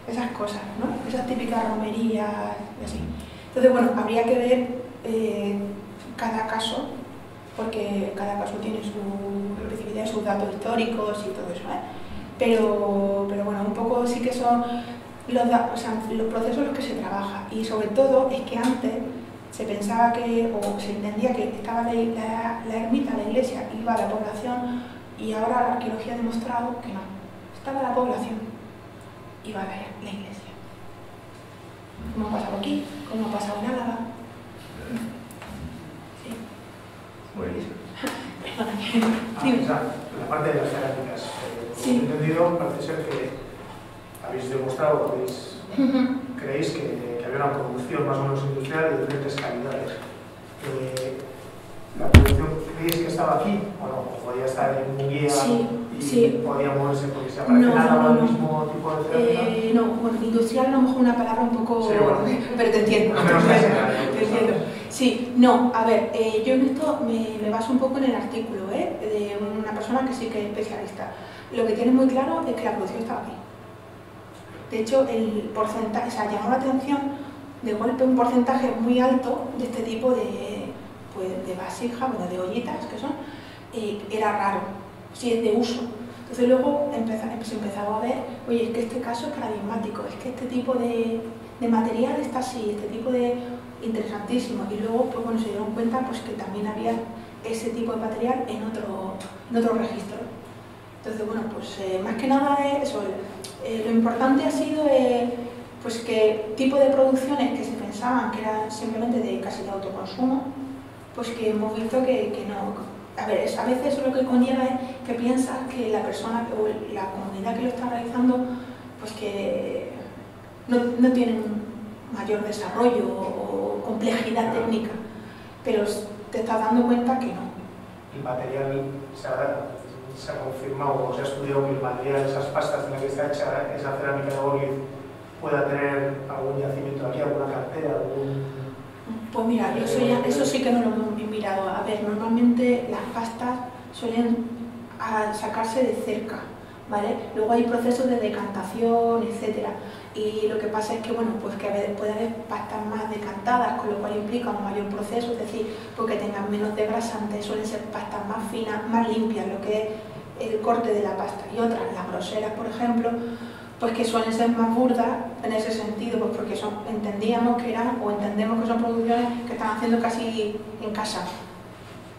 B: esas cosas, ¿no? Esas típicas romerías y así. Entonces, bueno, habría que ver cada caso, porque cada caso tiene su especificidad, sus datos históricos y todo eso, ¿eh? Pero bueno, un poco sí que son los procesos en los que se trabaja, y sobre todo es que antes se pensaba que, o se entendía que estaba la ermita, la iglesia, iba a la población, y ahora la arqueología ha demostrado que no, estaba la población, iba a la iglesia. Como ha pasado aquí, como ha pasado en Álava. Sí.
C: Muy bien.
E: La parte de las cerámicas,
B: sí.
E: He entendido, parece ser que habéis demostrado, creéis que había una producción más o menos industrial de diferentes calidades. ¿La producción creéis que estaba aquí o no? ¿O podía estar en un guía y podía moverse porque se aparece el mismo tipo de cerámica?
B: No, bueno, industrial a lo mejor una palabra un poco...
E: Sí, bueno.
B: Pero te entiendo. Te entiendo. Sí, no, a ver, yo en esto me baso un poco en el artículo de una persona que sí que es especialista. Lo que tiene muy claro es que la producción estaba aquí. De hecho, el porcentaje, o sea, llamó la atención de golpe un porcentaje muy alto de este tipo de vasijas, bueno, de ollitas que son, era raro, sí, es de uso. Entonces luego se empezaba a ver, oye, es que este caso es paradigmático, es que este tipo de material está así, este tipo de interesantísimo. Y luego, pues bueno, se dieron cuenta pues que también había ese tipo de material en otro registro. Entonces, bueno, pues más que nada eso, lo importante ha sido pues que tipo de producciones que se pensaban que eran simplemente de casi de autoconsumo, pues que hemos visto que no. A ver, a veces eso lo que conlleva es que piensas que la persona o la comunidad que lo está realizando, pues que no tienen mayor desarrollo o complejidad técnica, pero te estás dando cuenta que no.
E: El material se ha confirmado o se ha estudiado que el material de esas pastas en las que está hecha esa cerámica de Gorliz pueda tener algún yacimiento aquí, alguna cartera, algún...
B: Pues mira, eso sí que no lo hemos mirado. A ver, normalmente las pastas suelen sacarse de cerca, ¿vale? Luego hay procesos de decantación, etcétera. Y lo que pasa es que, bueno, pues que puede haber pastas más decantadas, con lo cual implica un mayor proceso, es decir, porque tengan menos desgrasantes, suelen ser pastas más finas, más limpias, lo que es el corte de la pasta. Y otras, las groseras, por ejemplo, pues que suelen ser más burdas en ese sentido, pues porque entendemos que son producciones que están haciendo casi en casa.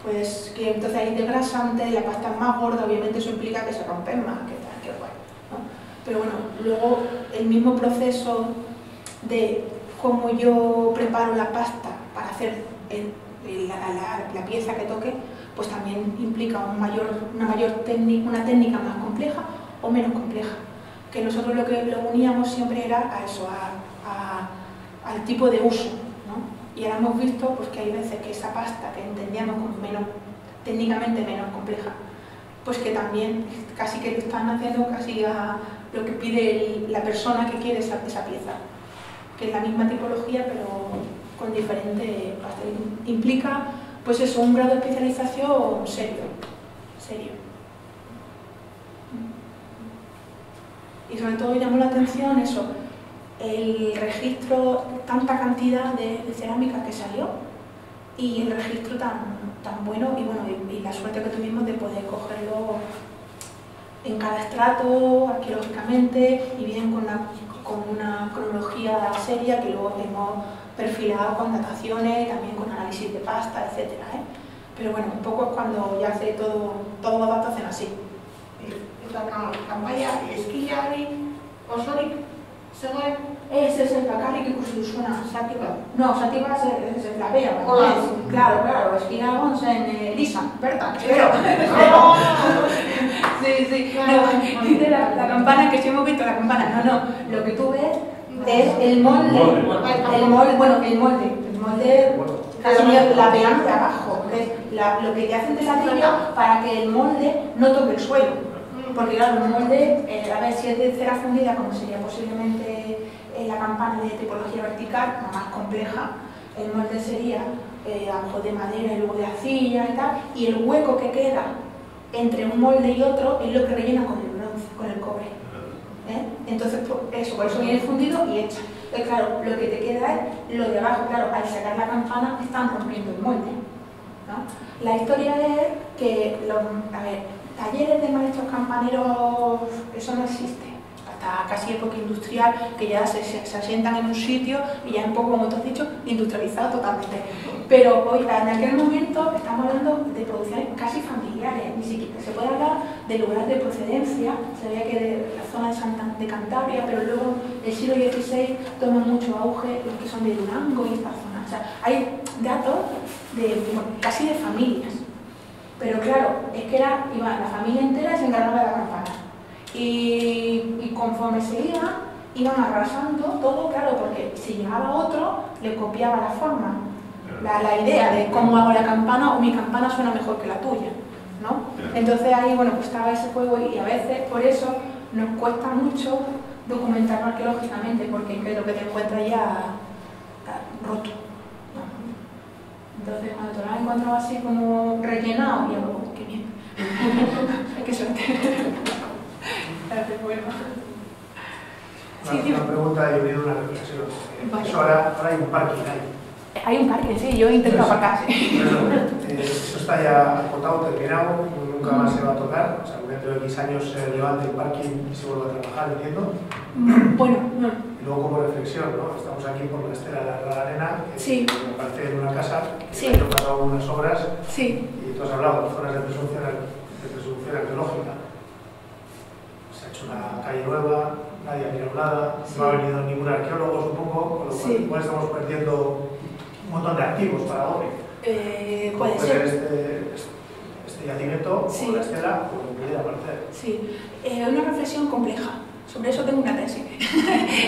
B: pues que entonces hay desgrasante, la pasta es más gorda, obviamente eso implica que se rompen más, que tal, que guay, ¿no? Pero bueno, luego el mismo proceso de cómo yo preparo la pasta para hacer la pieza que toque, pues también implica una técnica más compleja o menos compleja. Que nosotros lo que lo uníamos siempre era a eso, al tipo de uso, ¿no? Y ahora hemos visto pues, que hay veces que esa pasta que entendíamos como técnicamente menos compleja, pues que también casi que lo están haciendo casi a lo que pide la persona que quiere esa pieza, que es la misma tipología pero con diferente pasta. Implica pues eso, un grado de especialización serio. Y sobre todo llamó la atención eso, el registro, tanta cantidad de cerámica que salió y el registro tan bueno y bueno y la suerte que tuvimos de poder cogerlo en cada estrato arqueológicamente y bien con una cronología seria que luego hemos perfilado con dataciones, también con análisis de pasta, etcétera, ¿eh? Pero bueno, un poco es cuando ya hace todos los datos hacen así. Kanpaia eskiari osorik zegoen. Ese es el bakarrik ikusi duzuna, zati bat. No, zati bat es la bea, baina ez. Claro, eskia egon zen Lisa, bertan. Sí. No, dice la campana, que sí hemos visto la campana. No, lo que tú ves es el molde. El molde casi la vean de abajo. Lo que te hacen de ladrillo para que el molde no toque el suelo. Porque claro, el molde, a ver si es de cera fundida, como sería posiblemente la campana de tipología vertical, la más compleja, el molde sería a lo mejor de madera y luego de arcilla y tal, y el hueco que queda entre un molde y otro es lo que rellena con el bronce, con el cobre. Entonces, por eso viene fundido y hecha. Entonces, claro, lo que te queda es lo de abajo. Claro, al sacar la campana están rompiendo el molde, ¿no? La historia es que, talleres de maestros campaneros, eso no existe. Hasta casi época industrial, que ya se asientan en un sitio y ya un poco, como tú has dicho, industrializado totalmente. Pero hoy, en aquel momento, estamos hablando de producciones casi familiares, ni siquiera se puede hablar de lugar de procedencia. Se veía que de la zona de Cantabria, pero luego el siglo XVI toma mucho auge los que son de Durango y esta zona. O sea, hay datos casi de familias. Pero claro, es que la familia entera se encargaba de la campana. Y conforme se iban arrasando todo, claro, porque si llegaba otro, le copiaba la forma, la idea de cómo hago la campana o mi campana suena mejor que la tuya, ¿no? Entonces ahí, bueno, pues estaba ese juego y a veces por eso nos cuesta mucho documentarlo arqueológicamente, porque es lo que te encuentras ya roto. Entonces, cuando te lo has encontrado así como rellenado, y algo, qué bien. Qué suerte. Gracias, bueno.
E: Una pregunta y una reflexión. Vale. Eso ahora hay un parking ahí.
B: Hay un parking, sí, yo he intentado aparcar, sí.
E: Eso está ya acotado, terminado, nunca más se va a tocar. O sea, dentro de X años se levante el parking y se vuelve a trabajar, entiendo.
B: Bueno, no.
E: Y luego como reflexión, ¿no? Estamos aquí por la estela de la arena, que
B: sí.
E: Me parece en una casa, que
B: sí.
E: han pasado unas obras,
B: sí.
E: Y tú has hablado de zonas de presunción arqueológica. Se ha hecho una calle nueva, nadie ha mirado nada, sí. No ha venido ningún arqueólogo, supongo, con lo cual
B: sí.
E: Igual estamos perdiendo un montón de activos para hoy.
B: Puede ser.
E: Este yacimiento, sí. O la estela, como pudiera parecer.
B: Sí, una reflexión compleja. Sobre eso tengo una tesis.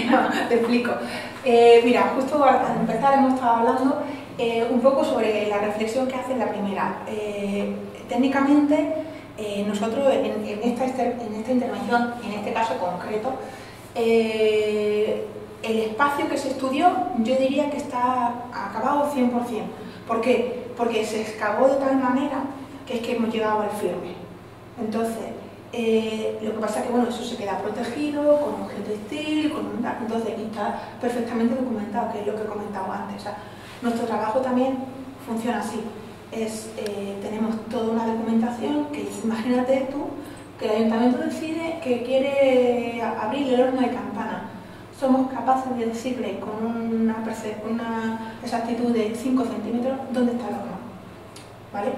B: No, te explico. Mira, justo al empezar hemos estado hablando un poco sobre la reflexión que hace la primera. Técnicamente, nosotros en esta intervención, en este caso concreto, el espacio que se estudió, yo diría que está acabado 100%. ¿Por qué? Porque se excavó de tal manera que es que hemos llegado al firme. Entonces, lo que pasa es que bueno, eso se queda protegido con un geotextil, entonces está perfectamente documentado, que es lo que he comentado antes. O sea, nuestro trabajo también funciona así. Tenemos toda una documentación que, imagínate tú, que el ayuntamiento decide que quiere abrir el horno de campana. Somos capaces de decirle con una exactitud de 5 centímetros dónde está el horno, ¿vale?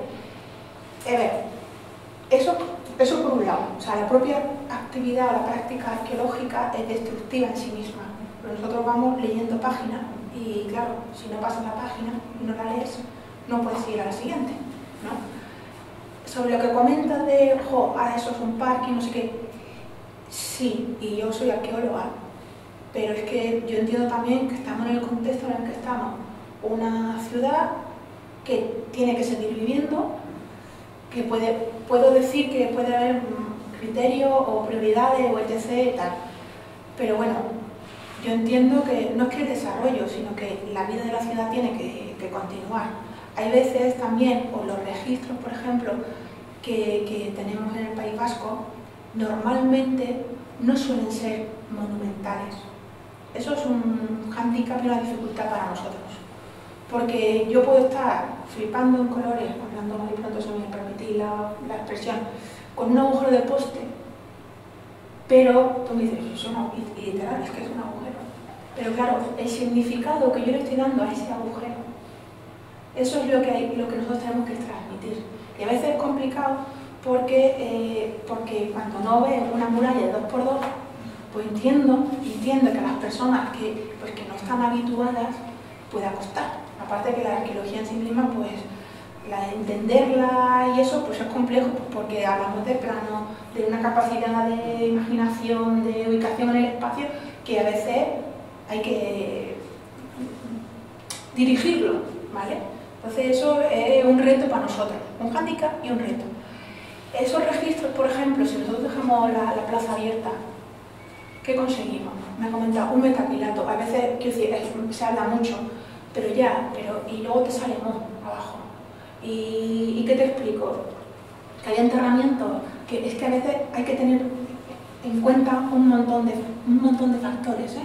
B: A ver, eso por un lado, o sea, la propia actividad, la práctica arqueológica es destructiva en sí misma. Nosotros vamos leyendo páginas y claro, si no pasas la página y no la lees, no puedes ir a la siguiente, ¿no? Sobre lo que comentas de, ahora eso es un parque, no sé qué, sí, y yo soy arqueóloga, pero es que yo entiendo también que estamos en el contexto en el que estamos, una ciudad que tiene que seguir viviendo, que puedo decir que puede haber criterios o prioridades o etc. y tal. Pero bueno, yo entiendo que no es que el desarrollo, sino que la vida de la ciudad tiene que continuar. Hay veces también, o los registros, por ejemplo, que tenemos en el País Vasco, normalmente no suelen ser monumentales. Eso es un hándicap y una dificultad para nosotros. Porque yo puedo estar flipando en colores, hablando mal y pronto se me permitís la expresión, con un agujero de poste, pero tú me dices, y literal, es que es un agujero. Pero claro, el significado que yo le estoy dando a ese agujero, eso es lo que nosotros tenemos que transmitir. Y a veces es complicado porque cuando no ves una muralla de 2x2, pues entiendo que a las personas que no están habituadas pueda costar. Aparte que la arqueología en sí misma, pues la de entenderla y eso, pues es complejo, pues porque hablamos de plano, de una capacidad de imaginación, de ubicación en el espacio, que a veces hay que dirigirlo, ¿vale? Entonces eso es un reto para nosotros, un hándicap y un reto. Esos registros, por ejemplo, si nosotros dejamos la plaza abierta, ¿qué conseguimos? Me ha comentado un metapilato, a veces, quiero decir, se habla mucho, y luego te sale abajo. ¿Y qué te explico? Que hay enterramientos, que es que a veces hay que tener en cuenta un montón de factores, ¿eh?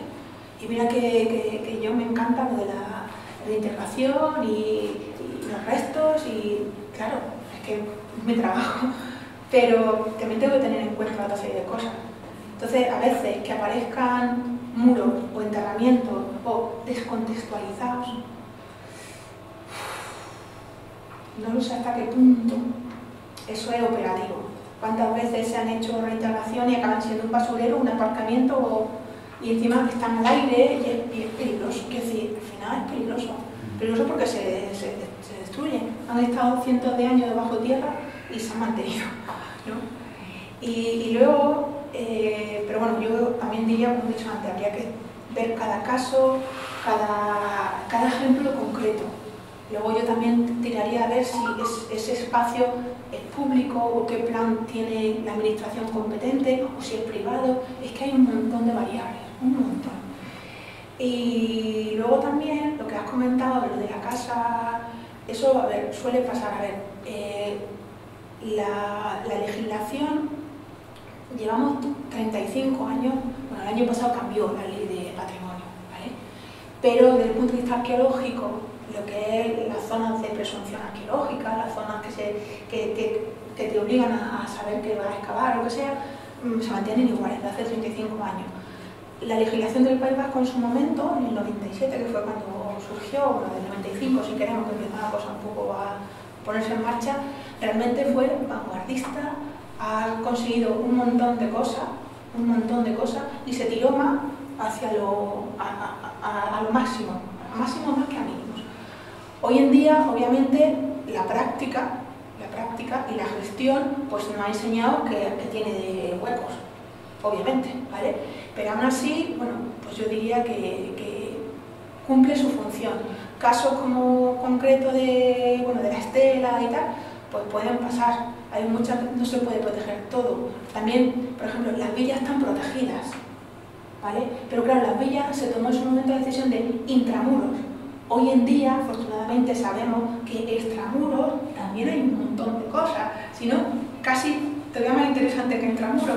B: Y mira que yo me encanta lo de la integración y los restos, y claro, es que es mi trabajo, pero también tengo que tener en cuenta otra serie de cosas. Entonces, a veces que aparezcan muros o enterramientos o descontextualizados, no lo sé hasta qué punto eso es operativo. ¿Cuántas veces se han hecho reintegración y acaban siendo un basurero, un aparcamiento y encima están al aire y es peligroso? Quiero decir, al final es peligroso. Peligroso porque se destruyen. Han estado cientos de años debajo de tierra y se han mantenido, ¿no? Y luego, pero bueno, yo también diría, como he dicho antes, habría que ver cada caso, cada ejemplo concreto. Luego yo también tiraría a ver si ese espacio es público o qué plan tiene la administración competente o si es privado. Es que hay un montón de variables, un montón. Y luego también lo que has comentado, lo de la casa, eso, a ver, suele pasar. A ver, la legislación, llevamos 35 años, bueno, el año pasado cambió la ley de patrimonio, ¿vale? Pero desde el punto de vista arqueológico, lo que es las zonas de presunción arqueológica, las zonas que te obligan a saber que vas a excavar o lo que sea, se mantienen iguales desde hace 35 años. La legislación del País Vasco en su momento, en el 97, que fue cuando surgió, bueno, del 95 si queremos, que empezó la cosa un poco a ponerse en marcha, realmente fue vanguardista, ha conseguido un montón de cosas y se tiró más hacia a lo máximo más que a mínimos. Hoy en día, obviamente, la práctica y la gestión pues nos ha enseñado que tiene huecos, obviamente, ¿vale? Pero aún así, bueno, pues yo diría que cumple su función. Casos como concreto de la estela y tal, pues pueden pasar. Hay muchas, no se puede proteger todo. También, por ejemplo, las villas están protegidas, ¿vale? Pero claro, las villas se tomó en su momento la decisión de intramuros. Hoy en día, afortunadamente, sabemos que extramuros también hay un montón de cosas. Si no, casi todavía más interesante que intramuros,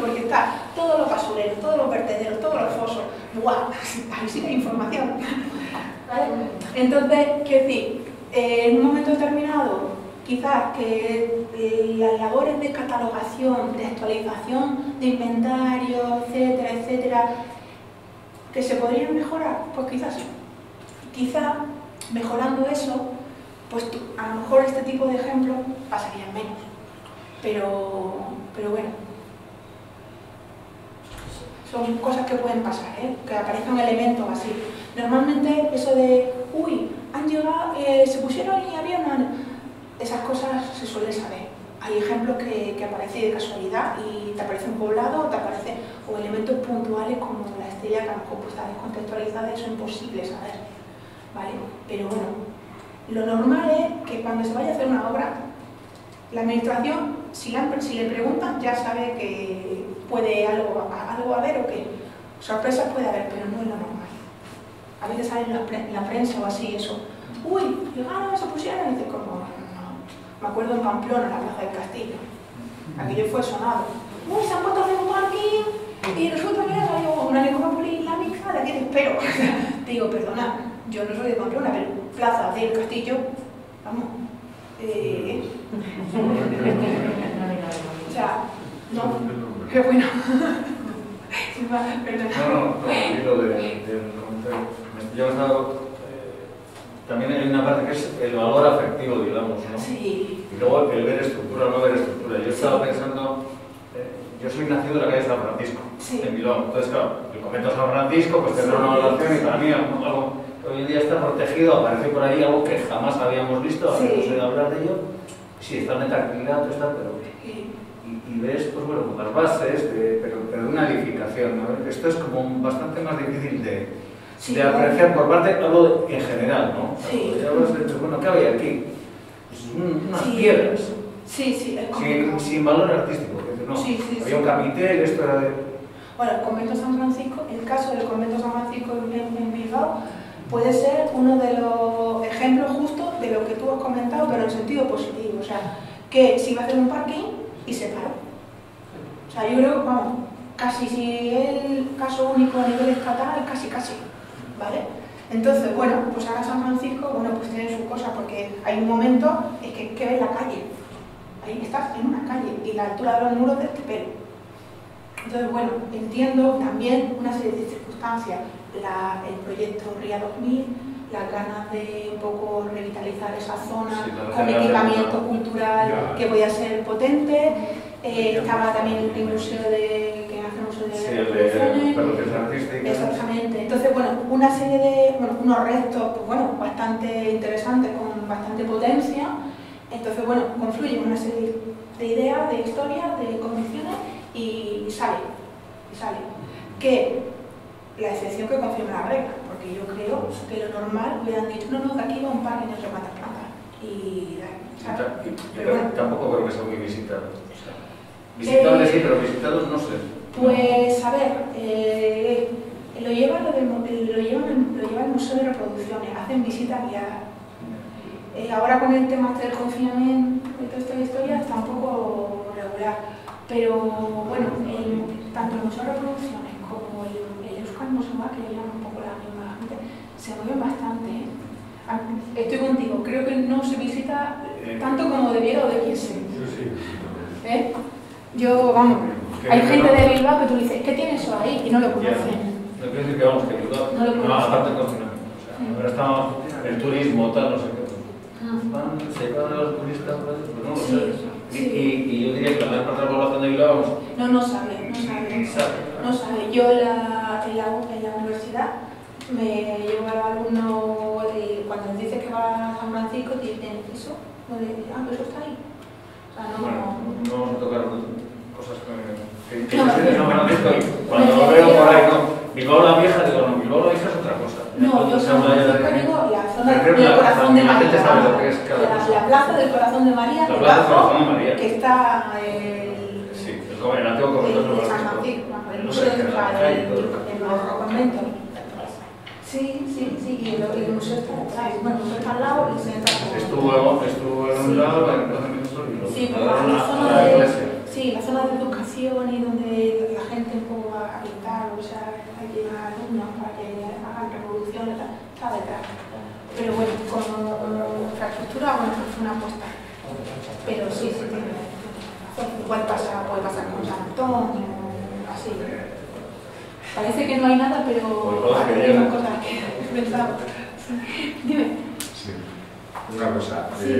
B: porque está todos los basureros, todos los vertederos, todos los fosos. ¡Guau! Ahí sí que hay información, ¿vale? Entonces, quiero decir, en un momento determinado, quizás que las labores de catalogación, de actualización de inventario, etcétera, que se podrían mejorar, pues quizás sí. Quizá mejorando eso, pues a lo mejor este tipo de ejemplos pasarían menos. Pero bueno, son cosas que pueden pasar, que aparezcan elementos así. Normalmente eso de, uy, han llegado, se pusieron y había una... Esas cosas se suelen saber. Hay ejemplos que aparecen de casualidad y te aparece un poblado o elementos puntuales como la estrella que a lo mejor está descontextualizada, eso es imposible saber, ¿vale? Pero bueno, lo normal es que cuando se vaya a hacer una obra, la administración, si le preguntan, ya sabe que puede algo haber o que sorpresas puede haber, pero no es lo normal. A veces sale en la prensa o así, eso. Uy, llegaron, se pusieron, y dice como, no. Me acuerdo en Pamplona, en la Plaza del Castillo. Aquello fue sonado. Uy, se han puesto a hacer un parking y resulta que hay una necrópolis islámica, de aquí te espero. Digo, perdona, yo no soy de Pamplona, pero Plaza del Castillo, vamos. O sea, no, qué bueno.
D: Y lo del comentario. Yo he estado, también hay una parte que es el valor afectivo, digamos, ¿no?
B: Sí.
D: Y luego el ver estructura o no ver estructura. Yo estaba pensando, yo soy nacido en la calle San Francisco,
B: sí,
D: en Bilbao. Entonces, claro, el convento San Francisco pues tendrá una valoración y para mí algo que hoy en día está protegido, aparece por ahí algo que jamás habíamos visto, habíamos oído hablar de ello. Sí, está en tranquilidad, pero... Y ves, pues bueno, las bases, pero de una edificación, ¿no? Esto es como bastante más difícil de apreciar por parte, hablo en general, ¿no?
B: Sí.
D: Bueno, ¿qué había aquí? Pues unas piedras.
B: Sí, es
D: sin valor artístico. No, había un capitel, esto era de...
B: Bueno, el convento San Francisco, el caso del convento San Francisco en Bilbao, puede ser uno de los ejemplos justos de lo que tú has comentado, pero en sentido positivo. O sea, que se iba a hacer un parking y se paró. O sea, yo creo que, vamos, casi si es el caso único a nivel estatal, casi, ¿vale? Entonces, bueno, pues ahora San Francisco, bueno, pues tiene su cosa, porque hay un momento, es que ves la calle. Ahí estás en una calle y la altura de los muros de este pelo. Entonces, bueno, entiendo también una serie de circunstancias. El proyecto RIA 2000, las ganas de un poco revitalizar esa zona con equipamiento cultural que podía ser potente. Estaba también el museo que hace museo de reproducciones. Exactamente. Entonces, bueno, una serie de, unos restos, pues bueno, bastante interesantes, con bastante potencia. Entonces, bueno, confluyen una serie de ideas, de historias, de convicciones y sale. Que la excepción que confirma la regla, porque yo creo que lo normal hubieran dicho, no, de aquí va un par y no se mata nada.
D: Pero bueno, tampoco creo que sea muy visitado. O sea, visitables sí, pero visitados no sé.
B: Pues a ver, lo lleva el Museo de Reproducciones, hacen visitas guiadas. Ahora con el tema del confinamiento y toda esta historia está un poco regular, pero bueno, tanto el Museo de Reproducciones como el Museo que le llaman un poco la misma gente, se mueven bastante. Estoy contigo, creo que no se visita tanto como debiera o debiese. Yo, vamos, hay gente de Bilbao que tú dices, ¿qué tiene eso ahí? Y no lo conocen.
D: No quiero decir que vamos, que Bilbao, no, aparte del confinamiento. Ahora está el turismo, tal, no sé qué. Se llevan a los turistas, pues no lo sabes. Y yo diría que la mayor parte de la población de Bilbao
B: no sabe. Yo en la universidad me llevo a alumnos y cuando les dices que va a San Francisco te dicen eso, pero eso está ahí. O sea,
D: no vamos a tocar cosas que no sé de San Francisco y cuando lo veo por ahí, no. Bilbao la Vieja, digo, no, Bilbao la Vieja es otra cosa.
B: No, yo San Francisco digo la zona del Corazón de María. La plaza del Corazón de María, debajo, que está
D: el antiguo convento
B: de San Francisco, el museo del convento. Sí, y el museo está detrás. Bueno, el museo está al lado y se entra por...
D: Estuvo en un lado, en el
B: sí, pero la zona de educación y donde la gente un poco va a pintar, o sea, hay que llevar alumnos para que hagan reproducciones, está detrás. Pero bueno, como infraestructura, bueno, fue una apuesta. Pero sí, tiene. Igual puede pasar con San Antón, así. Parece que no hay nada, pero hay unas cosas que he pensado. Dime.
C: Sí.
F: Una cosa,
B: Sí.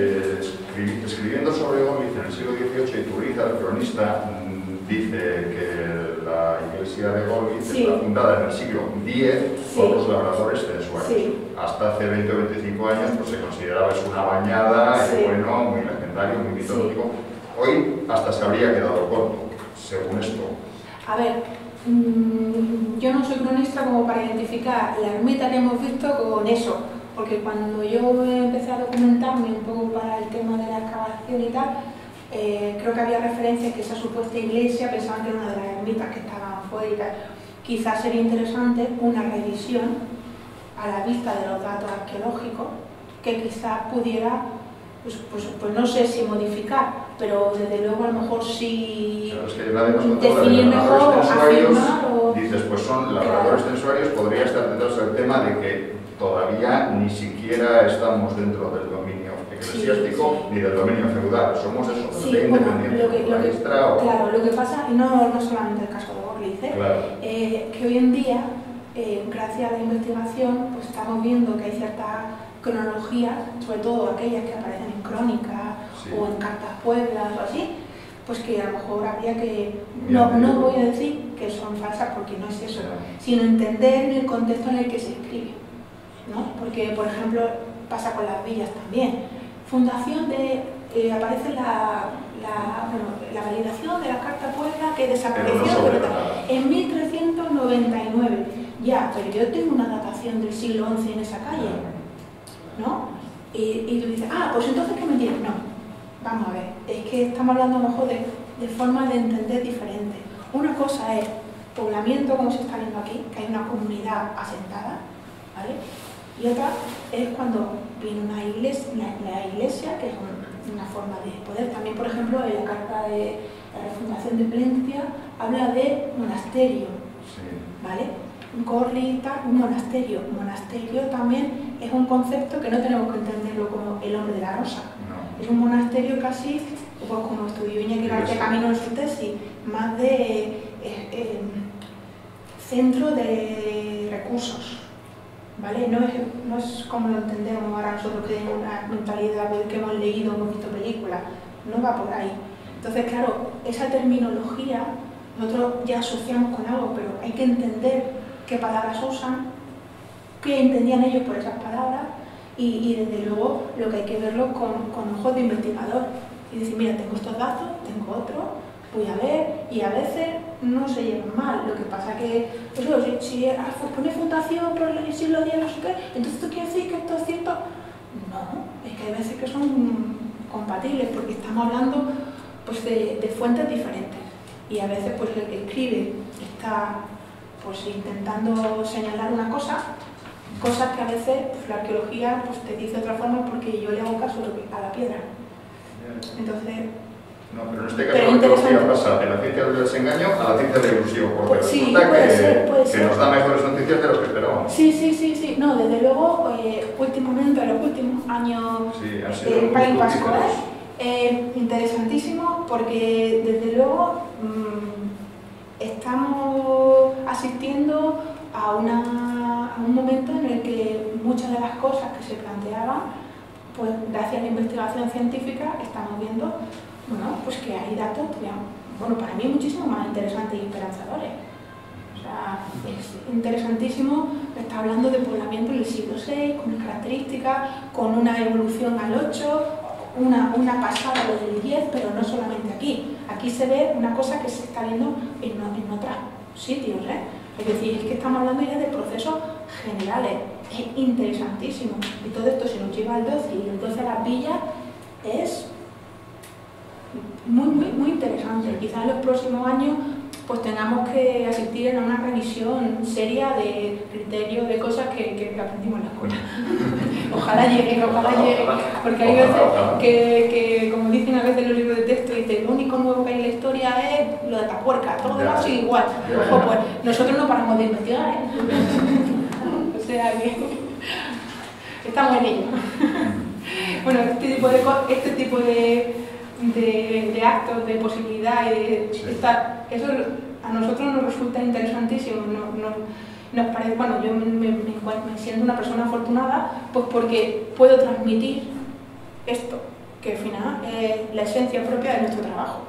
F: escribiendo sobre Gorliz en el siglo XVIII, Iturriza, el cronista, dice que la iglesia de Gorliz
B: Sí.
F: está fundada en el siglo X por
B: Sí.
F: los labradores censuarios.
B: Sí.
F: Hasta hace 20 o 25 años pues, se consideraba eso una bañada,
B: Sí.
F: bueno, muy legendario, muy mitológico. Hoy hasta se habría quedado corto, según esto.
B: A ver, yo no soy cronista como para identificar la ermita que hemos visto con eso, porque cuando yo empecé a documentarme un poco para el tema de la excavación y tal, creo que había referencias que esa supuesta iglesia pensaban que era una de las ermitas que estaban fuera y tal. Quizás sería interesante una revisión a la vista de los datos arqueológicos que quizás pudiera, pues no sé si modificar, pero desde luego a lo mejor sí
F: Claro, es que nadie nos contó
B: definir
F: de
B: mejor,
F: labradores censuarios.
B: afirmar o...
F: Dices, pues son labradores censuarios, podría estar detrás del tema de que todavía ni siquiera estamos dentro del dominio eclesiástico
B: Sí, sí.
F: ni del dominio feudal, somos eso,
B: Sí,
F: de
B: bueno,
F: independiente,
B: claro, lo que pasa, y no solamente el caso de Gorliz,
F: Claro.
B: que hoy en día, gracias a la investigación, pues estamos viendo que hay ciertas cronologías, sobre todo aquellas que aparecen en crónicas
F: Sí.
B: o en cartas pueblas o así, pues que a lo mejor habría que,
F: Bien,
B: no
F: bien.
B: voy a decir que son falsas porque no es eso,
F: Claro.
B: sino entender el contexto en el que se escribe, ¿no? Porque, por ejemplo, pasa con las villas también. Fundación de, aparece la validación de la Carta Puebla que desapareció
F: Pero no sobre nada.
B: en 1399. Ya, pero yo tengo una datación del siglo XI en esa calle, ¿no? Y tú dices, pues entonces ¿qué me dices? No, vamos a ver, es que estamos hablando a lo mejor de formas de entender diferentes. Una cosa es poblamiento, como se está viendo aquí, que hay una comunidad asentada, ¿vale? Y otra es cuando viene una iglesia, la iglesia, que es una forma de poder. También, por ejemplo, en la carta de la refundación de Plencia habla de monasterio,
F: Sí.
B: ¿vale? Gorliz, un monasterio. Monasterio también es un concepto que no tenemos que entenderlo como el hombre de la rosa.
F: No.
B: Es un monasterio casi, pues como estudió Iñaki García Camino en su tesis, más de centro de recursos. ¿Vale? No es como lo entendemos ahora nosotros que tenemos una mentalidad que hemos leído, hemos visto películas, no va por ahí. Entonces, claro, esa terminología nosotros ya asociamos con algo, pero hay que entender qué palabras usan, qué entendían ellos por esas palabras y desde luego lo que hay que verlo con ojos de investigador y decir, mira, tengo estos datos, tengo otros, voy a ver, y a veces no se llevan mal. Lo que pasa que, pues, si pone fundación por el siglo X, no sé qué, entonces ¿esto quiere decir que esto es cierto? No, es que hay veces que son compatibles, porque estamos hablando pues, de fuentes diferentes. Y a veces pues, el que escribe está pues, intentando señalar una cosa, cosas que a veces pues, la arqueología pues, te dice de otra forma porque yo le hago caso a la piedra. Entonces...
F: No, pero en este caso la arqueología pasa de la ciencia del desengaño a la ciencia de la ilusión, porque
B: pues sí,
F: resulta
B: puede ser.
F: nos da mejores noticias de los que esperábamos.
B: Sí. No, desde luego, últimamente, en los últimos años,
F: Sí, han sido
B: el
F: muy
B: País Vasco
F: fructíferos.
B: interesantísimo porque desde luego estamos asistiendo a un momento en el que muchas de las cosas que se planteaban, pues gracias a la investigación científica estamos viendo, bueno, pues que hay datos, bueno, para mí muchísimo más interesantes y esperanzadores. O sea, es interesantísimo, está hablando de poblamiento en el siglo VI, con unas características, con una evolución al 8, una pasada a lo del 10, pero no solamente aquí. Aquí se ve una cosa que se está viendo en otros sitios, ¿eh? Es decir, es que estamos hablando ya de procesos generales, es interesantísimo. Y todo esto se nos lleva al 12 y el 12 a las villas es muy interesante. Quizás en los próximos años pues tengamos que asistir a una revisión seria de criterios, de cosas que aprendimos en la escuela. Ojalá lleguen, porque hay veces que, como dicen a veces los libros de texto, dicen, lo único nuevo que hay en la historia es lo de Atapuerca, todo lo demás sigue igual. Ojo, pues nosotros no paramos de investigar, ¿eh? O sea que estamos en ello. Bueno, este tipo de actos, de posibilidades, eso a nosotros nos resulta interesantísimo. Nos parece, bueno, yo me siento una persona afortunada, pues porque puedo transmitir esto, que al final es la esencia propia de nuestro trabajo.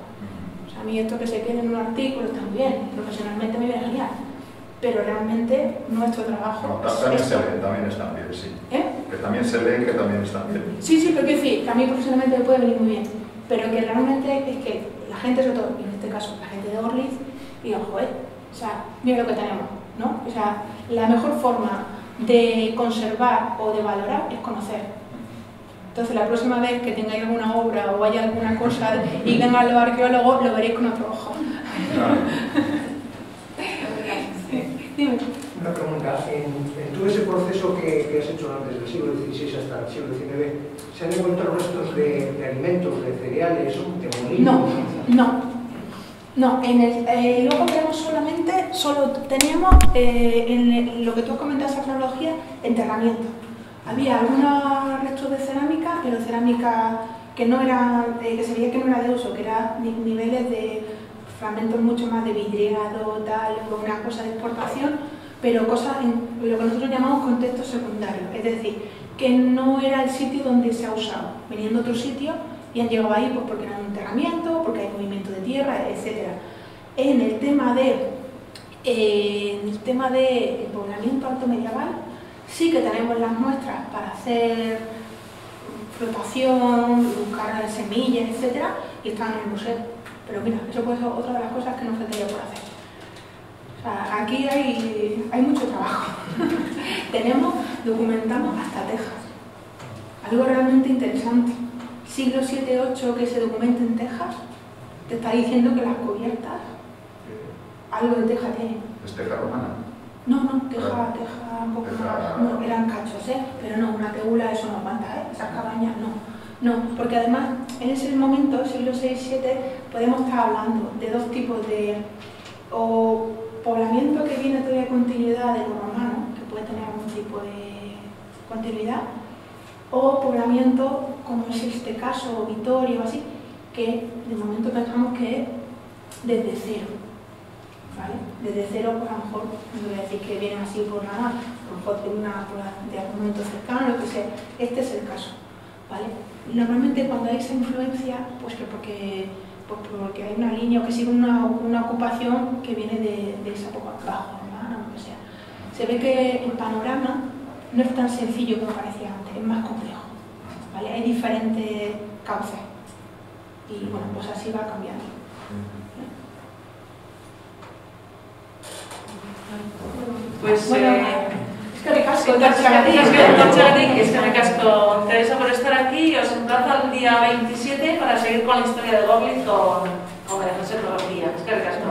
B: O sea, a mí esto que se quede en un artículo también, profesionalmente me viene genial, pero realmente nuestro trabajo
F: No, también se lee, también están bien, sí. Que también se lee, que también están bien.
B: Sí, pero quiero decir, que a mí profesionalmente me puede venir muy bien, pero que realmente es que la gente, sobre todo, y en este caso la gente de Gorliz, diga, joder, o sea, mira lo que tenemos, ¿no? O sea, la mejor forma de conservar o de valorar es conocer. Entonces, la próxima vez que tengáis alguna obra o haya alguna cosa y vengan los arqueólogos, lo veréis con otro ojo. Dime.
E: Una pregunta, en todo ese proceso que has hecho antes del siglo XVI hasta el siglo XIX, ¿se han encontrado restos de alimentos, de cereales, de molinos?
B: No, luego tenemos solo teníamos en lo que tú has comentado, esa cronología, enterramiento. Había algunos restos de cerámica, pero cerámica que no era, que se veía que no era de uso, que eran niveles de fragmentos mucho más de vidriado, tal, con una cosa de exportación, pero cosas en lo que nosotros llamamos contexto secundario, es decir, que no era el sitio donde se ha usado, venían de otro sitio y han llegado ahí pues, porque era un enterramiento, porque hay movimiento de tierra, etc. En el tema de poblamiento alto medieval, sí que tenemos las muestras para hacer flotación, buscar semillas, etc. y están en el museo. Pero mira, eso puede ser otra de las cosas que nos faltaría por hacer. O sea, aquí hay mucho trabajo. Documentamos hasta Texas. Algo realmente interesante. Siglo VII-VIII que se documenta en Texas, te está diciendo que las cubiertas, algo de teja tienen.
F: ¿Es teja romana?
B: No, teja un poco más, no, eran cachos, pero no, una tegula eso no aguanta, esas cabañas no, porque además en ese momento, siglo VI-VII, podemos estar hablando de dos tipos de o poblamiento que viene todavía de continuidad de lo romano, que puede tener algún tipo de continuidad, o poblamiento, como es este caso, Vitoria o así, que de momento pensamos que es desde cero. ¿Vale? Desde cero, pues a lo mejor, no voy a decir que viene así por nada, a lo mejor de algún momento cercano, lo que sea. Este es el caso, ¿vale? Normalmente cuando hay esa influencia, pues porque hay una línea o que sigue una ocupación que viene de esa época bajo, romana, lo que sea. Se ve que el panorama no es tan sencillo como parecía antes, es más complejo, ¿vale? Hay diferentes cauces y bueno, pues así va cambiando.
A: Pues,
B: bueno, es que recasco,
A: Teresa, por estar aquí y os emplazo el día 27 para seguir con la historia de Gorliz con María José Rodríguez. Es que recasco.